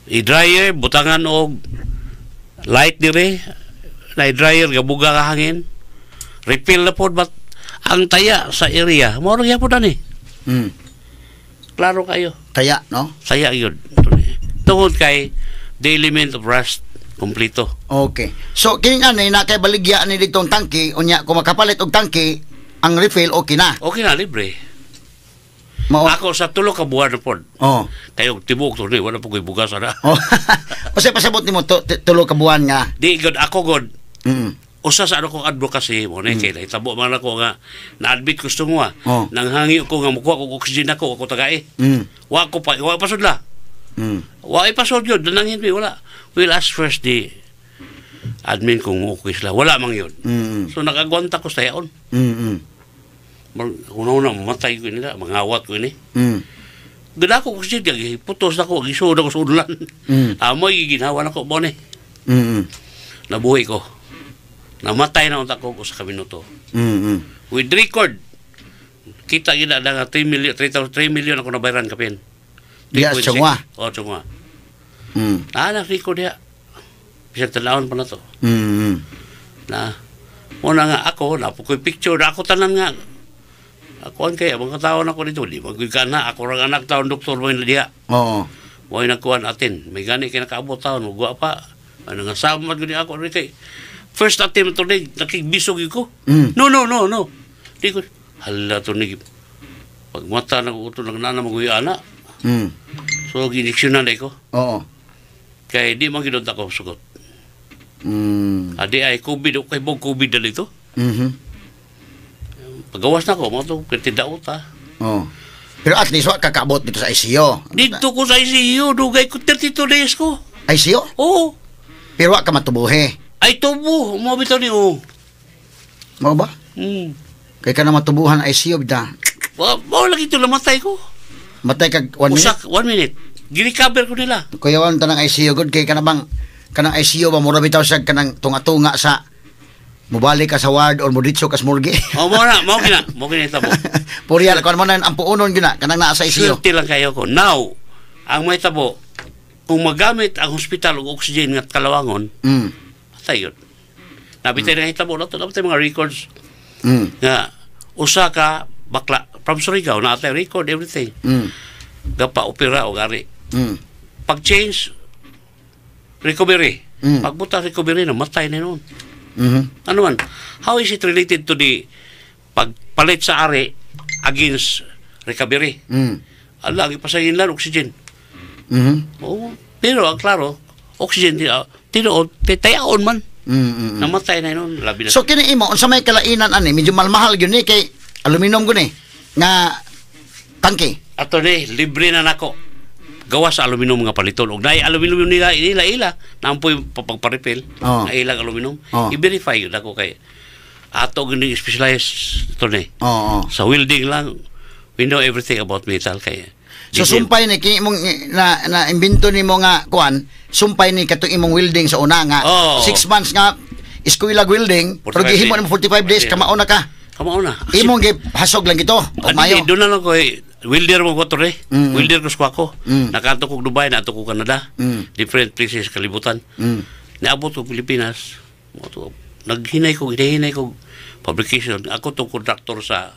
i-dryer, butangan og light dire. Light dryer gabuga ka hangin. Refill na pod but ang taya sa area, mo ra gyapon ani. Klaro kayo. Taya, no? Saya yun. Tungod kay the element of rust kompleto. Okay. So kining anay na kay baligya ni ditong tangke, unya kung makapalit og tangke, ang refill okay na. Okay na, libre. Mao. Ako sa tulo ka buwan na pod. Oh. Kayo tibok to ni wala po ko'y bugas ana. Oh. Kasi pasabot nimo tulo ka buwan nga. Di god ako god. Mm. Usa sa ano kong advocacy mo kay hitabo man ako nga na-admit ko gusto mo Oh. nang hangi ko nga mukuha ko oxygen ako tagay. Wa pa sudla. Wa ipasod yun danangin mi wala. We'll ask first the admin kung okay sila. Wala mang yun. So nakagwanta ko sa yaon. Una-una mamatay ko nila, mangawat ko ni. Gada ko kasi putos na ko, gisod ako sa ulan. Amoy, ginawa na ko, bone. Nabuhay ko. Namatay na unta ko sa kaminuto. With record, kita gina na nga 3 million ako nabayaran kapin. Diya, Chungwa. O, Chungwa. Record ya. Bisang talahon pa na to. Na, muna nga ako, napukoy picture, ako tanan nga, ako ang kaya, mga taon ako dito, di magiging na, ako rang anak taon, doktor mo yung diya. Oo. Mo yung nagkuhan atin, may gani kayo nakaabot taon, magwa pa, ano nga samad ko niya ako, kay first attempt to rin, nakigbisog ko. No. Di ko, hala to ni, pag mata na ko ito, nagnana mag-uwi ana. So, giniksyonan ko. Oo. Kaya di man ginunta ko sugot. Adi ay COVID, okay bong COVID na dito. Pagawas na ko, mga ito, kintidaot ha. Oo. Pero at least, kakabot dito sa ICU. Dito ko sa ICU, dugay ko 32 days ko. ICU? Oo. Pero ka matubuhi. Ay, tubo, umabito ni o. Mo ba? Kaya ka na matubuhan ICU, bida. Wow, lagi ito namatay ko. Matay kag 1 minute? Usak, 1 minute. Girecover ko nila. Kuya wan tanang ICU good kay kanang kanang ICU ba mura bitaw siya kanang tunga-tunga sa mubalik ka sa ward or muditso ka sa morgue. O mo kina tabo. Puriya kon mo na ang puunon gina kanang naa sa ICU. Swerte lang kayo ko. Now, ang may tabo kung magamit ang hospital og oxygen nga kalawangon, patay yun. Nabitay na hitabo na ito, nabitay mga records. Nga, usa ka bakla from Surigao, naatay record everything. Gapa opera o gari. Pag-change, recovery. Pagbuta recovery na, matay na noon. Ano man, how is it related to the pagpalit sa ari against recovery? Lagi pa sa inlan, oxygen. Oo. Pero, ang klaro, oxygen, tayaon man. Namatay na noon. Labi na. So, kini imo, unsa may kalainan ani, medyo malmahal yun kay aluminum guni nga tangke. Ato ni, libre na nako. Gawa sa aluminum nga paliton. Og naay aluminum nila naampoy papagparepel. Na ilang aluminum. I-verify yun ako kay ato gini specialized ito ni. Sa welding lang, we know everything about metal kay. So sumpay ni kini imong na imbento nimo nga kuan, sumpay ni katong imong welding sa una nga 6 months nga eskwela welding, pero gihimo nimo 45 days kamao na ka. Kamao na. Imong hasog lang gito. Mayo. Doon na lang ko welder mo ko to re. Welder ko ako. Nakato ko Dubai, nato ko Canada. Different places kalibutan. Naabot ko Pilipinas. Naghinay ko fabrication. Ako tong contractor sa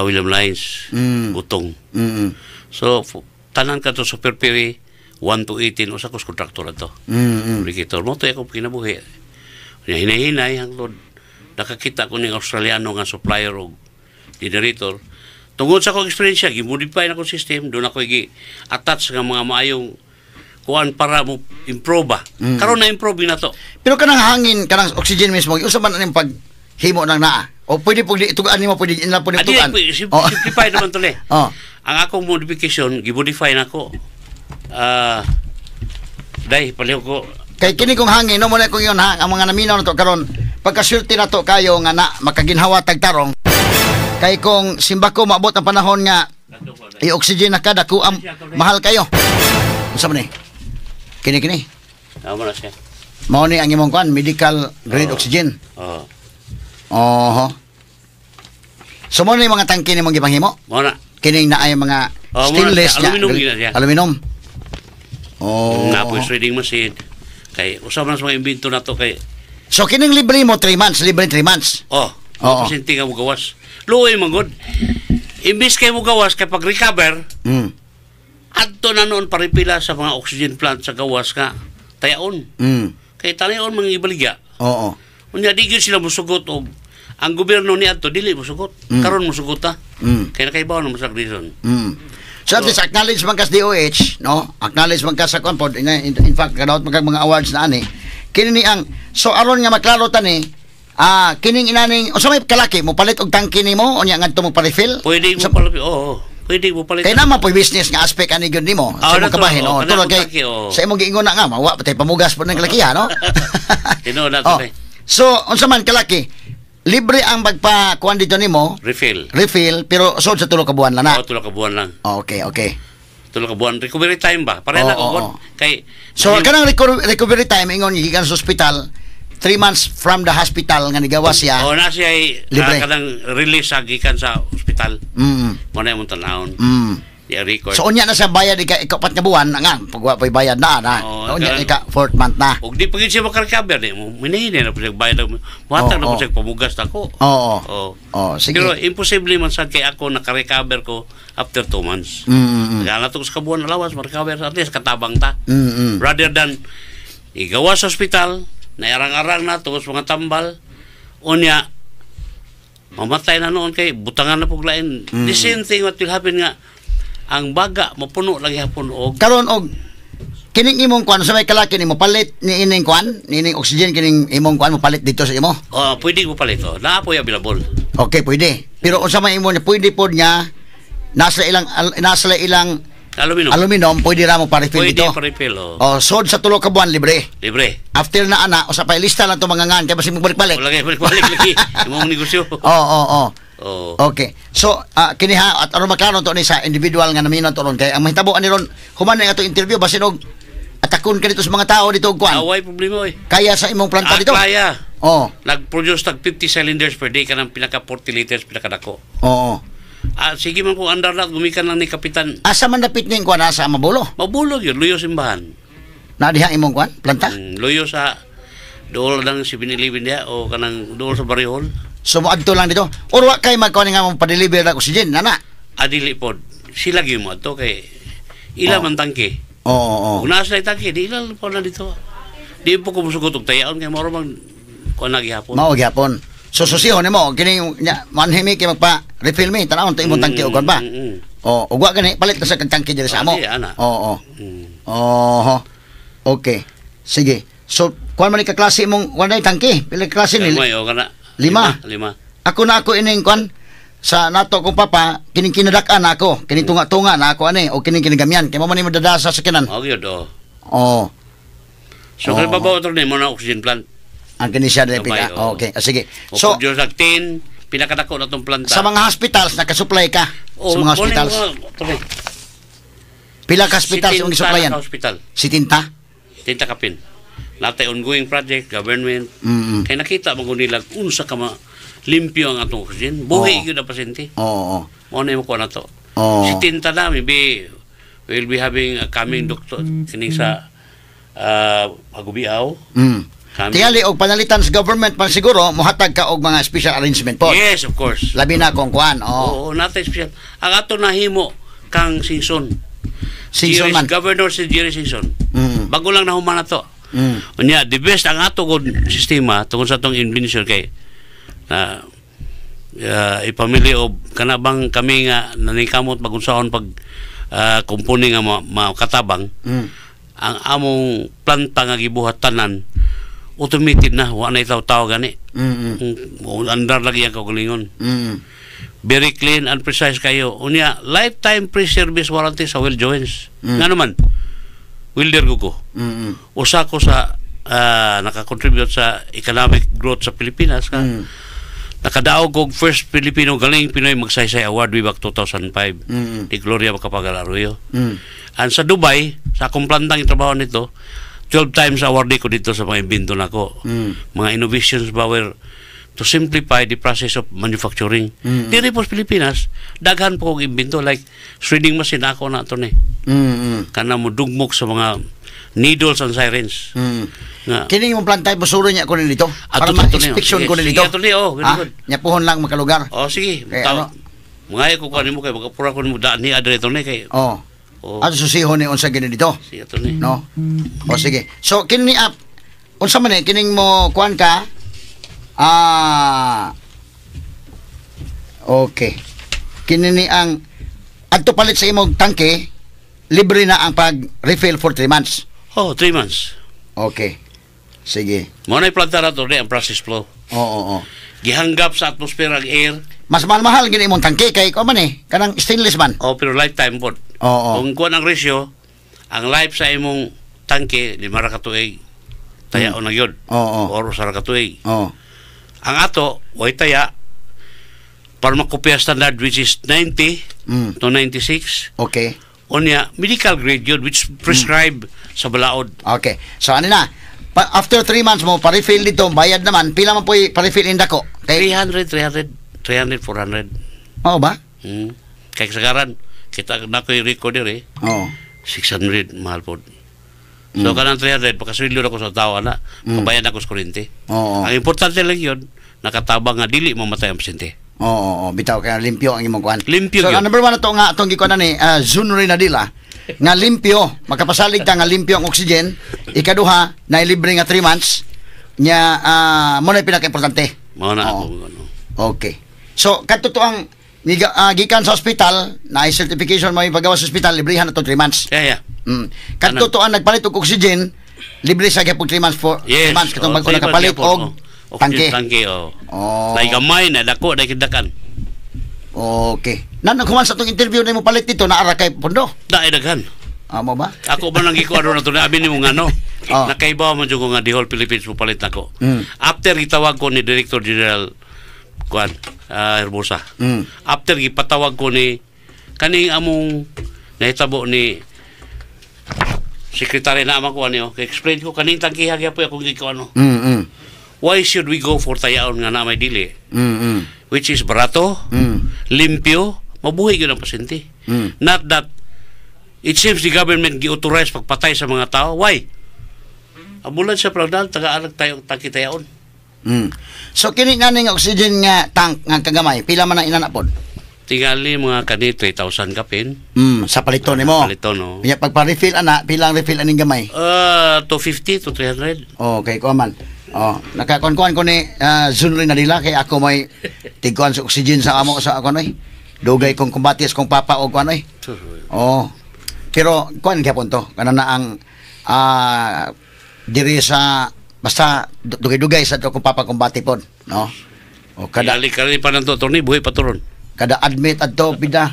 William Lines, Butong. So, tanan ka to Super Perry, 1 to 18, usa ko contractor ato. Fabricator. Mo to ako kinabuhi. Hinay-hinay, hangtod. Nakakita ko ng Australiano nga supplier o generator. Tungod sa akong experience, i-modify na akong system, doon ako i-attach ng mga maayong kuan para mo improve ba. Karon na improve na to. Pero kanang hangin, kanang oxygen mismo, usa man ang paghimo nang naa. O pwede po itugaan nimo pwede ina po Adi itugaan. simplify naman to le. Oh. Ang akong modification gimodify nako. Dai paliw ko Kay kini kong hangin no mo na kong yon ha ang mga naminaw na to karon pagkasulti na to kayo nga na makaginhawa tagtarong. Kay kung simba ko maabot ang panahon nga i-oxygen na kada ku mahal kayo. Unsa man ni? Kini. Amo na siya. Mao ni ang imong kwan medical grade oxygen. Oh. Oho. So mo ni mga tangke ni mong gipanghimo? Mo na. Kining na ay mga Oh, stainless mga aluminum gina siya. Aluminum. Oh. Napoy reading machine. Kay usab na sa mga imbento na to kay So kining libre mo 3 months, libre 3 months. oh, Oo. pasyente nga mo gawas. Luoy man gud. Imbis kay mo gawas kay pag recover, Mm. adto na noon paripila sa mga oxygen plant sa gawas ka tayaon. Mm. Kay tanayon mga ibaligya. Oo. Unya di gyud sila mosugot og ang gobyerno ni adto dili mosugot. Karon mosugot ta. Mm. Kay nakaibaw na mo sa reason. Mm. So at least acknowledge man kas DOH, no? Acknowledge man kas sa konpod. In fact, kadaot magkag mga awards na ani. Kini ni ang so aron nga maklaro ta ni kining inaning o sa may kalaki mo palit og tangke nimo unya ngadto mo pa-refill. Pwede mo Sa- pala pwede mo pala. Kay naman po business nga aspect ani gyud nimo. Sa imong kabahin, oo, Tulad kay tangke, oo. sa imong giingon na nga mawa patay pamugas po ng kalaki ha, no? Tinuod na Oh. to. So unsa man kalaki, libre ang magpa-kuan dito nimo, Refill. pero sud sa tulo ka buwan lang na. Oo, tulo ka buwan lang. Oh, okay. Tulo ka buwan. Recovery time ba? Pareha lang Oo, ang buwan. oo. Kay So kanang recovery time ingon gikan sa ospital 3 months from the hospital nga nigawas siya. oh, na siya ay Libre. kanang release sa gikan sa ospital. Mm. Mo na imong tanawon. Mm. Di record. So unya na sa bayad ikapat nga buwan nga pagwa pay bayad na Oo, unya kanang- ika 4th month na. og di pagid siya makarecover di mo minihini na po siya bayad. Muhatag na po Oo. siya pamugas na ko. Oo. Oh. Oh, sige. Pero imposible man sad kay ako nakarecover ko after 2 months. Mm. Kaya na to sa kabuan na lawas ma-recover at least katabang ta. Mm. Rather than igawas sa ospital, nairang-arang na tungos mga tambal, unya, mamatay na noon kay butangan na puglain. The same thing what will happen nga, ang baga, mapuno lagi hapon og Karon og kining imong kwan sa may kalaki nimo palit ni ining kwan, ni ining oxygen kining imong kwan mo palit dito sa imo. pwede mo pala ito. Naapoy available. Okay, pwede. Pero unsa may imo niya pwede pod niya nasa ilang Aluminum. aluminum pwede ra mo pa-refill Pwede dito. pa-refill. Oh, sod sa tulo ka buwan libre. Libre. After na ana, usa pa lista lang to mga ngan kay basi mo balik-balik. Wala kayo balik lagi. Imong negosyo. Oo. Oh. Okay. So, kini ha at aron maklaro to ni sa individual nga namino to ron kay ang mahitabo ani ron human na ato interview basin og atakon ka dito sa mga tao dito og kwan. Away problema oy. Kaya sa imong planta dito. Kaya. Oh. Nag-produce tag 50 cylinders per day kanang pinaka 40 liters pinakadako. Oo. Sige man kung andar na gumikan lang ni kapitan. Asa man dapit ning kwan sa Mabulo? Mabulog yun, luyo simbahan. Na diha imong kwan planta? Luyo sa dool ng 7-Eleven diya o kanang dool sa Barihol. So moadto lang dito. Or wa kay magkuan nga mong pa-deliver na oxygen nana. Adili pod. Sila gyud mo ato kay ila man tangke. Oo. Kung nasa tangke, di ila po na dito. Di po ko musugot og tayaon kay moro man kuan na gihapon. Mao gyapon. So susihon nimo kini manhimi kay magpa-refill me tanawon to imong tangke og kwan ba? Oh, ug wa gani palit na sa kag tangke diri sa amo. Ana. Oo. Oh. Okay. Sige. So kuan man ni ka klase mong walay tangke? Pila ka klase ni? May o kana. 5. 5. Ako na ako ining kwan sa nato kong papa kining kinadak-an na ako kining tunga-tunga na ako ani o kining kinigamyan kay mo man ni madadasa sa kinan. O gyud o. Oh. So kay babaw to ni mo na oxygen plant. Ang kini siya dili Sabay, pika. oo. Okay. Sige. So So produce tag 10 pinakadako na tong planta. sa mga hospitals nakasupply ka sa mga hospitals. Pila ka hospitals ang gisuplayan? Hospital. Si Tinta? Tinta kapin. Natay ongoing project, government. Mm. Kaya nakita mo kung nila unsa ka limpyo ang atong oxygen. Buhi Oo. yun ang pasyente. Oo. Mo na mo ko na to. Oo. Si Tinta na, maybe we'll be having a coming doctor kining sa Hagubiaw. Mm. Kami. Tingali og panalitan sa government pa siguro mohatag ka og mga special arrangement po. Yes, of course. Labi na kung kuan. Oh. Oo, natay special. Ang ato nahimo kang Singson. Singson man. Governor si Jerry Singson. Mm. Bago lang nahuman na to. Mm. Unya, the best ang ato kong sistema tungkol sa itong invention kay na ipamili o kanabang kami nga nanikamot magunsaon pag kumpuni nga makatabang Mm. ang among planta nga gibuhat tanan automated na wa na itaw-taw gani. Mm. Andar lagi ang kaugalingon. Mm. Very clean and precise kayo. Unya lifetime pre-service warranty sa wheel joints. Nga naman welder ko. Mm. Usa ko sa naka-contribute sa economic growth sa Pilipinas ka. Nakadaog og first Filipino galing Pinoy magsaysay award way back 2005. Di Gloria Macapagal Arroyo. And sa Dubai, sa akong plantang itrabaho nito, 12 times awardee ko dito sa mga imbento nako. Mga innovations power to simplify the process of manufacturing. Diri po sa Pilipinas, daghan po kong imbento like shredding machine ako na ito ni. Kana mo dugmok sa mga needles and sirens. Nga. Kini mo plantay basura niya ko nito para ma-inspection ko nito. Sige, ito oh, very good. Nya puhon lang makalugar. Oh, sige. Kay ano? Mga ko kanimo kay magapura ko nimo daan ni adre ito ni kay. Oh. Oh. Ato susihon ni unsa gini dito. Sige ito ni. No. O sige. So kini unsa man kining mo kuan ka? Okay. Kini ni ang adto palit sa imong tangke, libre na ang pag-refill for 3 months. Oh, 3 months. Okay. Sige. Mo na iplanta na to ni ang process flow. Oo. Gihanggap sa atmosphere ang air. Mas mahal gini imong tangke kay ko man kanang stainless man. Oh, pero lifetime po. Oo. Kung kuan ang ratio, ang life sa imong tangke 5 ra ka tuig. Tayaon na gyud. Oo. Or usa ra ka tuig. Oo. Ang ato, way taya para makopya standard which is 90 to 96. Okay. Unya, medical grade yun which prescribe sa balaod. Okay. So ano na? After 3 months mo pa-refill dito, bayad naman. Pila man po pa-refill in dako? 300, 400. Oo ba? Kaya kasagaran, kita na ko yung record eh. Oo. 600, mahal po. So, kanang 300, pagkasilyo na ko sa tawa na, pabayad ako sa kurente. Oo. Ang importante lang yun, nakatabang nga dili mamatay ang pasyente. Oo. Bitaw kaya limpyo ang imong kuan. Limpyo So, yun. number 1 na to nga atong gikuan ni Zunri Nadila. Nga limpyo, makapasalig ta nga limpyo ang oxygen. Ikaduha, na libre nga 3 months. Nya mo na pinaka-importante. Mga na Oo. ako. Ano. Okay. So, kadto to ang gikan sa ospital, na certification mo yung paggawa sa ospital, librehan na to 3 months. Yeah. Kadto to ang nagpalit og oxygen, libre sa gyapon 3 months for 3 months katong bago nakapalit og tangke. Tangke, oh. Oh. Dahil gamay na, dako, dahil kidakan. Okay. Kuman sa itong interview na mo palit dito, naara kay Pondo. Dahil daghan. Mo ba? Ako ba nang gikuha na ito na abin mo nga no? Oh. Nakaibaw man dyan ko nga the whole Philippines mo palit na ko. After gitawag ko ni Director General Kuan Herbosa. After gipatawag ko ni kaning among nahitabo ni Secretary na amang ko ano, explain ko kaning tangkihag po akong gikuha no. Why should we go for tayaon nga na may dili? Which is barato, limpyo, mabuhay yun ang pasyente. Not that it seems the government gi-authorize pagpatay sa mga tao. Why? Ambulansya plaudan, taga-alag tayo tangki tayaon. So, kini nga ning oxygen nga tank nga kagamay, pila man ang inanapod? Tingali mga kani 3,000 kapin. Sa palito nimo. Palito no. Kaya pagpa-refill ana, pilang refill aning gamay? 250 to 300. Okay, ko man. Nakakuan-kuan ko ni Zunri Nadila kay ako may tiguan sa oxygen sa amo sa ako noy. Dugay kong kumbatis kong papa og kuan noy. Pero kuan gyapon to. Kana na ang diri sa basta dugay-dugay sa to kong papa kumbati pod, no? O kada Kali pa nanto to ni buhay paturon. kada admit adto pida.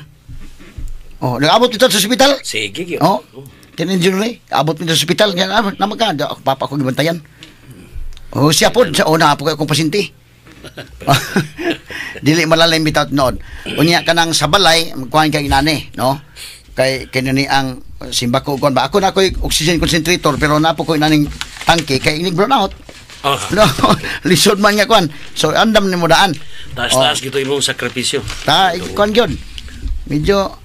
Nag-abot dito sa ospital? Sige, gyud. Kinin Zunri, abot dito sa ospital nga naman ka, papa ko gibantayan. Siya po, sa una po kayo kong pasinti. Dili malalim bitaw noon. Unya ka nang sa balay, magkuhan ka inani, no? Kay kinani ang simba ko kuan ba? Ako na ko'y oxygen concentrator, pero napo ko inaning tangke, kay inig burnout. No, lisod man nga kuan. So, andam ni mo daan. Taas-taas gito imong sakripisyo. Kuan yun. Medyo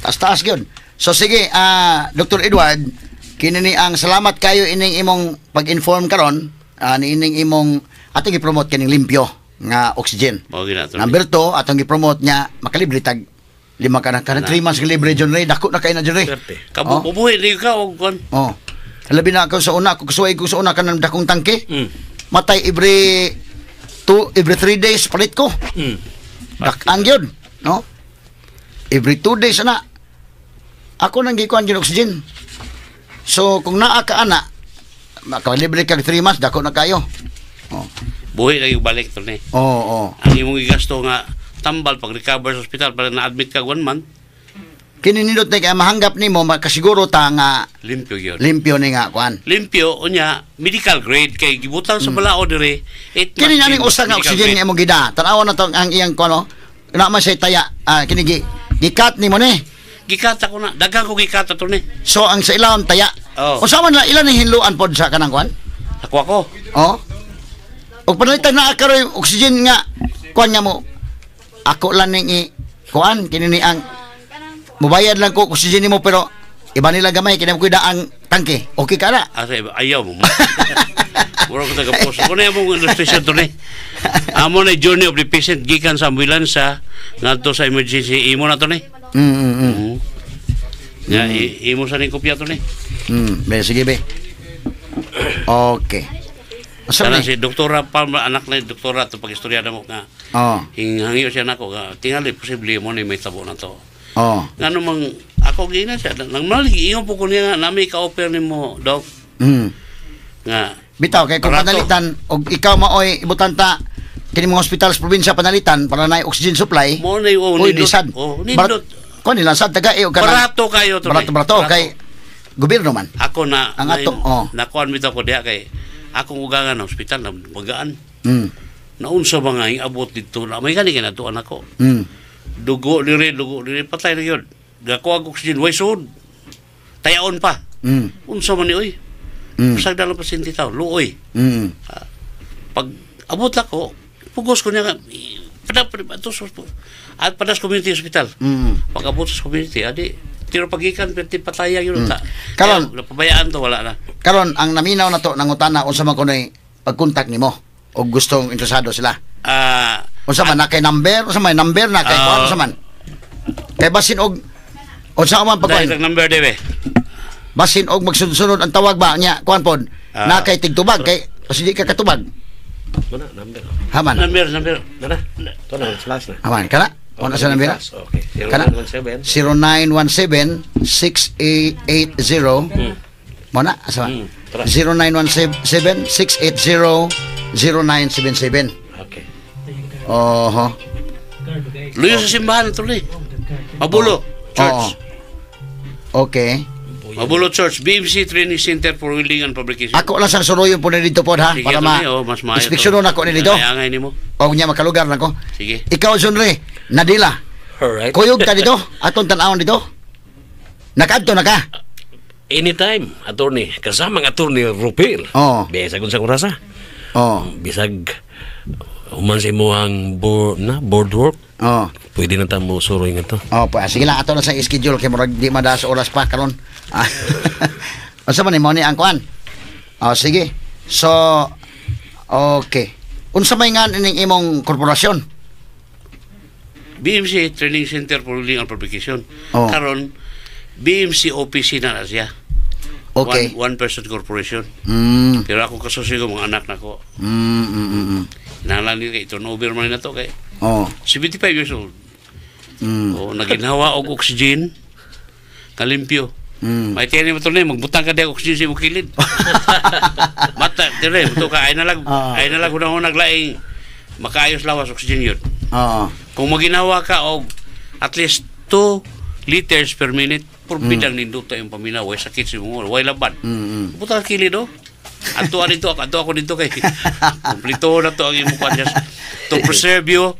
taas-taas yun. So, sige, Dr. Edward, kinani ang salamat kayo ining imong pag-inform karon. Niining imong atong i-promote kaning limpyo nga oxygen. Number 2, atong i-promote nya makalibre tag 5 ka na 3 months libre John Ray, dako na kay na John Ray. Kabubuhay ni ka og kon. Labi na ako sa una, kusuway ko sa una kanang dakong tangke. Matay every 3 days palit ko. Dakan gyud, no? Every 2 days na. Ako nang gikuan gyud oxygen. So kung naa ka ana, makalibre kag 3 months dako na kayo. Oh. Buhi na yung balik to ni. Oo. Ang imong igasto nga tambal pag recover sa ospital para na-admit ka 1 month, Kini nindot na kaya mahanggap nimo makasiguro ta nga limpyo yun. limpyo ni nga kuan. Limpyo, unya, medical grade, kay gibutang sa balao dire, it Kini must naning be usa nga medical oxygen grade. nga imong gida. Tan-aw na to ang iyang kuno. Na man say taya. Kini gikat nimo ni. Gikata ko na, dagang ko gikata to ni. So ang sa ilawon taya. Oh. Unsa man na ilan ang hinluan pod sa kanang kuan? Ako ako. Oh. Og panalitan na karoy oxygen nga kuan nga mo. Ako lang ning kuan kini ni ang mubayad lang ko oxygen nimo pero iba nila gamay kini mo kuida ang tangke. Okay ka na? Asa ayaw mo. Mura ko taga-post. Kung na yung illustration to ni. Amo na journey of the patient gikan sa ambulance ngadto sa emergency imo na to ni. Ya, imo sa ning kopya to ni. Be sige be. Okay. Asa Sana man? si doktora pa anak na doktora to pagistorya na mo nga. Oh. Hinghangiyo siya nako nga tingali posible mo ni may tabo na to. Oh. Ngano mang ako gina siya nang maligi ingon po ko niya nga nami ka-offer nimo dok nga Bitaw kay kung Barato. panalitan og ikaw maoy ibutan ta kini mga ospital sa probinsya panalitan para na oxygen supply. mo na yung Uy, nindot. lisad. Nindot. Kon nila sad taga iyo kana. Barato kayo to. Barato kay gobyerno man. ako na Ang ato, oh. nakuan bitaw ko diha kay akong ugangan ng ospital na magaan. Mm. Naunsa ba nga abot dito na may gani na tuan ako. Mm. Dugo dire patay na yun. Gako ang oxygen way sud. Tayaon pa. Mm. Unsa man ni oy? Mm. Pasag dalang pasyente taw, luoy. Mm. Pag abot ako, pugos ko niya at padas community hospital. Mm. Pag abot sa community, adi tiro pagikan pati pataya yun ta. Karon- napabayaan to wala na. Karon ang naminaw na to nangutana unsa man kunoy pagkontak nimo og gustong interesado sila. Ah, Unsa man na kay number, unsa man number na kay kuan unsa man. Kay basin og unsa man dahil pagkuan. ang number debe. Basin og magsunod-sunod ang tawag ba niya kuan pod. Na kay tigtubag kay kasi di ka katubag. Mana number. Haman. Number. Mana? To na flash na. Haman kana. Ano sa number? Okay. Kana 0917 0917-680 Muna, asa man? tara. 0917-680-0977 Okay. Oho. Luyo sa simbahan ito ni. Mabulo Church. Okay. Mabulo Church, BMC Training Center for Welding and Fabrication. Ako lang sang suruyon po na dito po ha. Sige, Para Tony, mas maayo to. inspeksyonon ako na dito. Angay nimo. O niya makalugar na ko. Sige. Ikaw, Sunre, Nadila. Alright. Kuyog ka dito? Atong tanawon dito? Nakadto na ka? Anytime, attorney. Kasama ang attorney Rupil. Oo. Bisag kung sa kurasa. Oh. Bisag human sa imo ang board work. Oh. Pwede na tamo suroy nga to. Oh, pa sige lang ato na sa schedule kay murag di madas oras pa karon. Unsa man mo ni ang kuan? Oh, sige. So okay. Unsa may nga ning imong korporasyon? BMC Training Center for Welding and Fabrication. Oh. Karon BMC OPC na siya. Okay. One person corporation. Pero ako kasosyo ko mga anak nako. Nalang ni kay turnover man na to kay Oh. 75 years old. O naginhawa og oxygen kalimpyo. May tiyan mo to na magbutang ka di oxygen sa imong kilid. Mata dire mo to ka ay na lang una naglaing makaayos lawas oxygen yun. Oo. Kung maginawa ka og at least 2 liters per minute bidang ninduto yung paminaw way sakit sa imong way laban. Butang kilid do. Ato ako dito kay kumplito na to ang imong kanjas to preserve you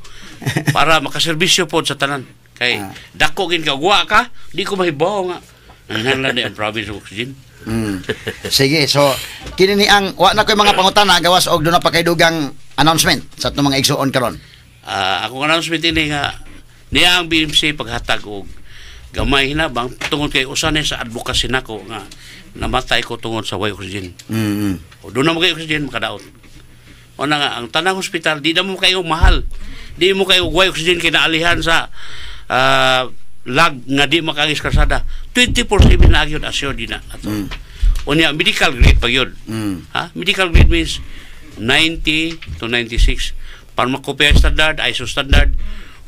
para makaserbisyo pod sa tanan kay dako gin ka wa ka di ko mahibaw nga nangalan ang province of oxygen. Sige, so kini ni ang wa na koy mga pangutana gawas og do na pa kay dugang announcement sa atong mga igsuon karon. Akong announcement ini nga niya ang BMC paghatag og gamay hinabang tungod kay usa ni sa advocacy nako nga namatay ko tungod sa way oxygen. O doon na mo kayo oxygen makadaot. O na nga, ang tanang hospital, di na mo kayo mahal. Di mo kayo way oxygen kinaalihan sa lag nga di makagis kasada. 24/7 na yun asyo di na. O niya, medical grade pa yun. Medical grade means 90 to 96. Pharmacopoeia standard, ISO standard,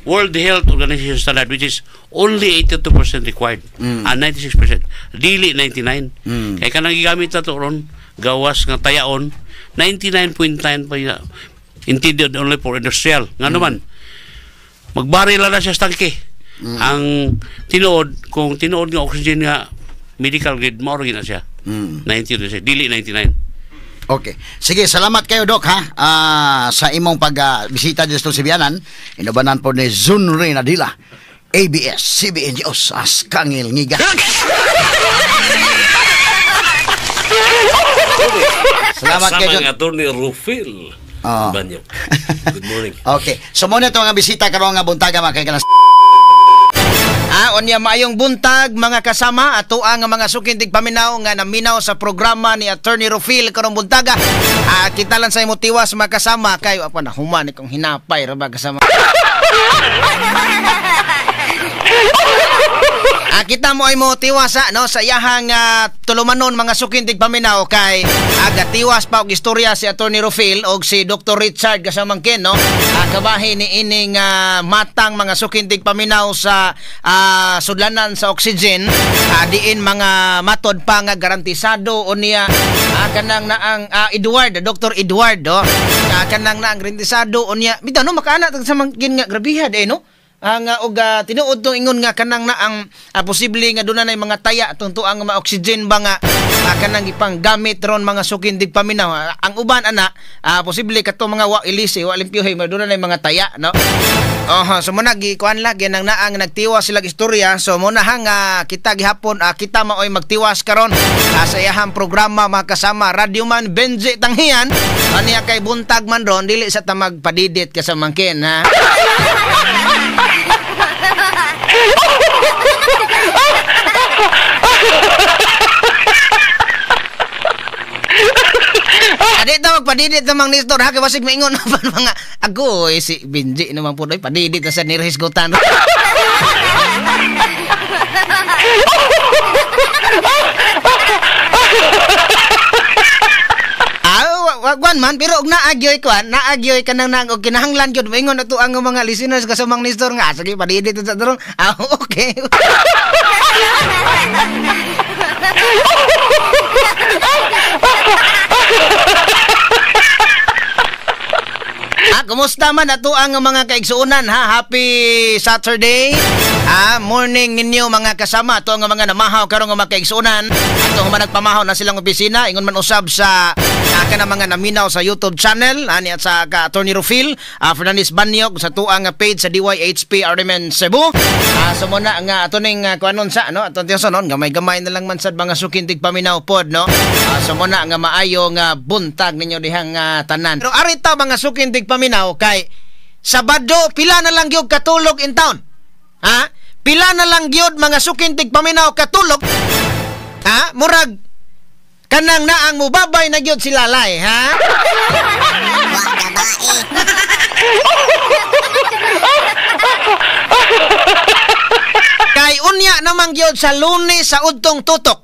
World Health Organization standard, which is only 82% required. 96%. Dili 99. Kaya ka nang gigamit na to ron, gawas nga tayaon 99.9 pa ya intended only for industrial nga naman magbaril na siya sa tangke. Ang kung tinuod nga oxygen nga medical grade mao na siya 90 dili 99. Okay. Sige, salamat kayo, Doc, ha? Sa imong pagbisita dito sa Biyanan, inubanan po ni Zunri Nadila, ABS-CBN News, as Kangil Ngiga. Salamat kayo, Doc. Attorney Rufil Banyok. Good morning. Okay. So, muna ito mga bisita karong nga buntaga, mga kaiganas. Onya maayong buntag mga kasama ato ang mga sukintig paminaw nga naminaw sa programa ni Attorney Rufil karong buntaga. Kita lang sa imo tiwas mga kasama kay apa na human kung hinapay ra ba kasama. Kita mo ay mo tiwasa no sa iyahang tulumanon mga sukintig paminaw kay agatiwas pa og istorya si Attorney Rufil og si Dr. Richard kasamangkin no. Kabahin ni ining matang mga sukintig paminaw sa sudlanan sa oxygen diin mga matod pa nga garantisado unya kanang na ang Edward Dr. Edward kanang na ang garantisado unya bitaw no makaana sa mangkin nga grabiha no. Og tinuod tong ingon nga kanang na ang posible nga doon na mga taya tunto ang mga oxygen ba nga kanang ipang gamit ron mga sukindig paminaw. Ang uban ana posible kato mga wa ilisi wa limpyo doon na mga taya no. So muna gikuan lagi nang naang nagtiwas sila istorya. So muna hang kita gihapon kita maoy magtiwas karon sa iyahang programa mga kasama Radio Man Benji Tanghian aniya kay buntag man ron dili sa tamag padidit kasamangkin ha. Adi ta magpadidit namang nistor ha kay basig maingon pa mga agoy si Benji naman po doy padidit sa nirisgutan. Wagwan man pero og naagyoy naagyoy kanang nang og kinahanglan gyud maingon ato ang mga listeners kasamang nistor nga sige padidit sa dorong. Okay. Kumusta man ato ang mga kaigsuonan ha? Happy Saturday. Morning ninyo mga kasama ato ang mga namahaw karong mga kaigsuonan. Ato nga nagpamahaw na silang opisina ingon man usab sa kana mga naminaw sa YouTube channel ani at sa Attorney Rufil Fernandez Banyok sa tuang page sa DYHP Armen Cebu. So muna nga ato ning kuanon sa no ato tiyoson gamay-gamay na lang man sad mga sukintig paminaw pod no. So muna nga maayo nga buntag ninyo dihang tanan. Pero arita mga sukintig paminaw kay Sabado pila na lang gyud katulog in town. Pila na lang gyud mga sukintig paminaw katulog. Murag kanang naang mubabay na gyud si lalay ha. Kay unya namang gyud sa Lunes sa udtong tutok.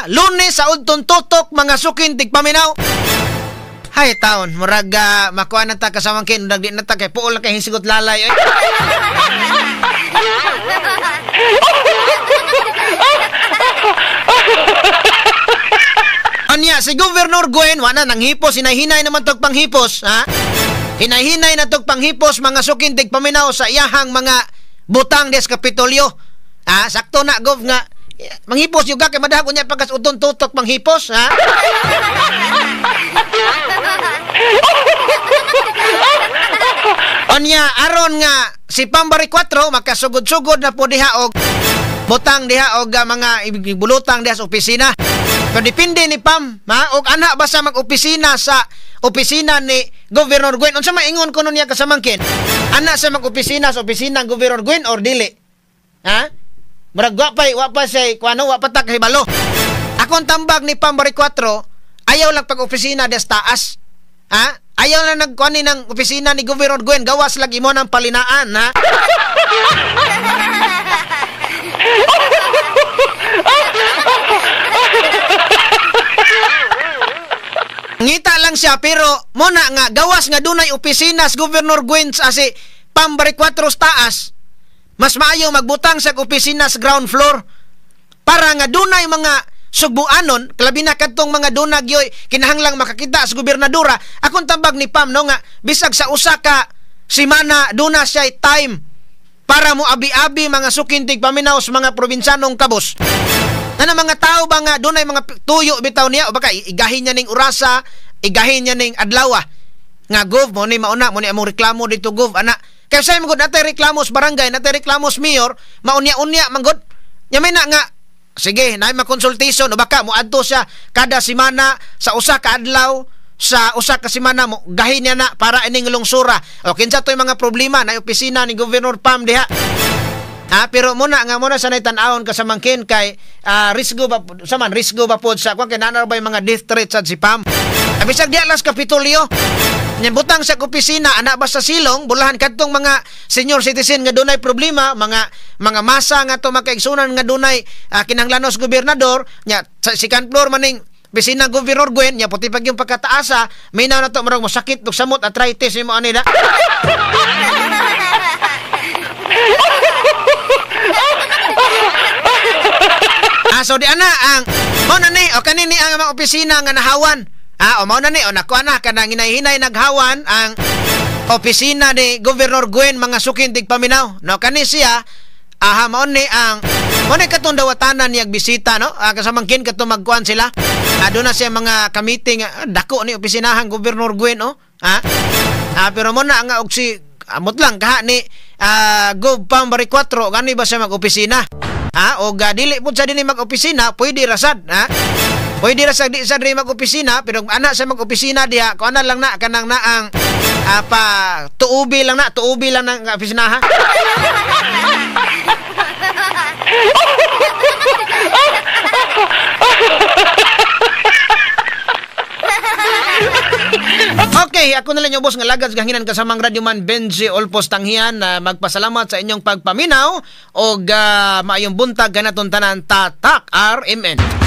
Lunes sa udtong tutok mga sukintig paminaw. Hay taon, murag makuha na ta kasamangkin, nagdi na ta kay puol kay hinsigot lalay. Anya, si Governor Gwen, wala nang hipos, hinahinay naman tog panghipos, ha? Hinahinay na tog panghipos, mga sukintig paminaw sa iyahang mga butang des Kapitolyo. Sakto na, Gov, nga, manghipos yung kay madahag unya pagkas udon tutok manghipos, ha? Onya aron nga si Pambari 4 makasugod-sugod na po diha og butang diha og mga ibulutang diha sa opisina. So depende ni Pam, og ana basta mag-opisina sa opisina ni Governor Gwen. Unsa maingon kuno niya kasamangkin? Ana sa mag-opisina sa opisina ng Governor Gwen or dili? Murag wa pa say kuano wa pa ta kay balo. Akong tambag ni Pambari 4 ayaw lang pag-opisina des taas. Ayaw lang nagkuani ng opisina ni Governor Gwen, gawas lagi mo ng palinaan, ha? Ngita lang siya, pero muna nga, gawas nga dunay opisina sa Governor Gwen sa si Pambari 4 taas. Mas maayo magbutang sa opisina sa ground floor para nga dunay mga Sugbuanon, kalabi na kadtong mga dunag yoy kinahanglang makakita sa gobernadora. Akong tambag ni Pam no nga bisag sa usa ka simana duna siya time para mo abi-abi mga sukintig paminaw sa mga probinsanong kabos. Na mga tao ba nga dunay mga tuyo bitaw niya o baka igahin niya ning urasa, igahin niya ning adlaw nga gov mo ni mauna mo ni among reklamo dito gov ana. Kaya sa mga natay reklamo sa barangay, natay reklamo sa mayor, maunya-unya manggod. Nyamay na nga sige, naay makonsultasyon o baka mo adto siya kada semana sa usa ka adlaw, sa usa ka semana mo gahin niya na para ining lungsura. O kinsa toy mga problema na opisina ni Governor Pam diha. Pero muna sanay tan-awon ka sa mangkin kay risgo ba pod sa kung kinahanglan ba yung mga death threats sa si Pam. Bisag di alas Kapitolyo. Butang sa opisina ana ba sa silong bulahan kadtong mga senior citizen nga dunay problema, mga masa nga to makaigsunan nga dunay kinahanglanos gobernador nya sa second floor maning opisina Governor Gwen nya puti pag yung pagkataasa may na to marang masakit ug samot arthritis mo ani da. So di ana ang mo na ni o kanini ang mga opisina nga nahawan. O mao na ni o nakuha na kanang hinay-hinay naghawan ang opisina ni Governor Gwen mga sukintig paminaw. No kani siya mao ni ang mo ni katong dawatanan niyag bisita no kasamangkin katong magkuan sila. Doon na siya mga committee dako ni opisinahan Governor Gwen pero mo na nga og si amot lang kaha ni Gov Pam Bari 4 gani ba siya mag-opisina? O dili po sa din mag-opisina, pwede rasad, pwede rasad di sa din mag-opisina, pero anak sa mag-opisina diha, kung ano lang na, kanang na ang tuubi lang ng opisina, ha? Okay, ako na lang yung boss nga lagad gahinan kasamang radyoman Benji Olpos Tanghian na magpasalamat sa inyong pagpaminaw o maayong buntag ganaton tanan tatak RMN.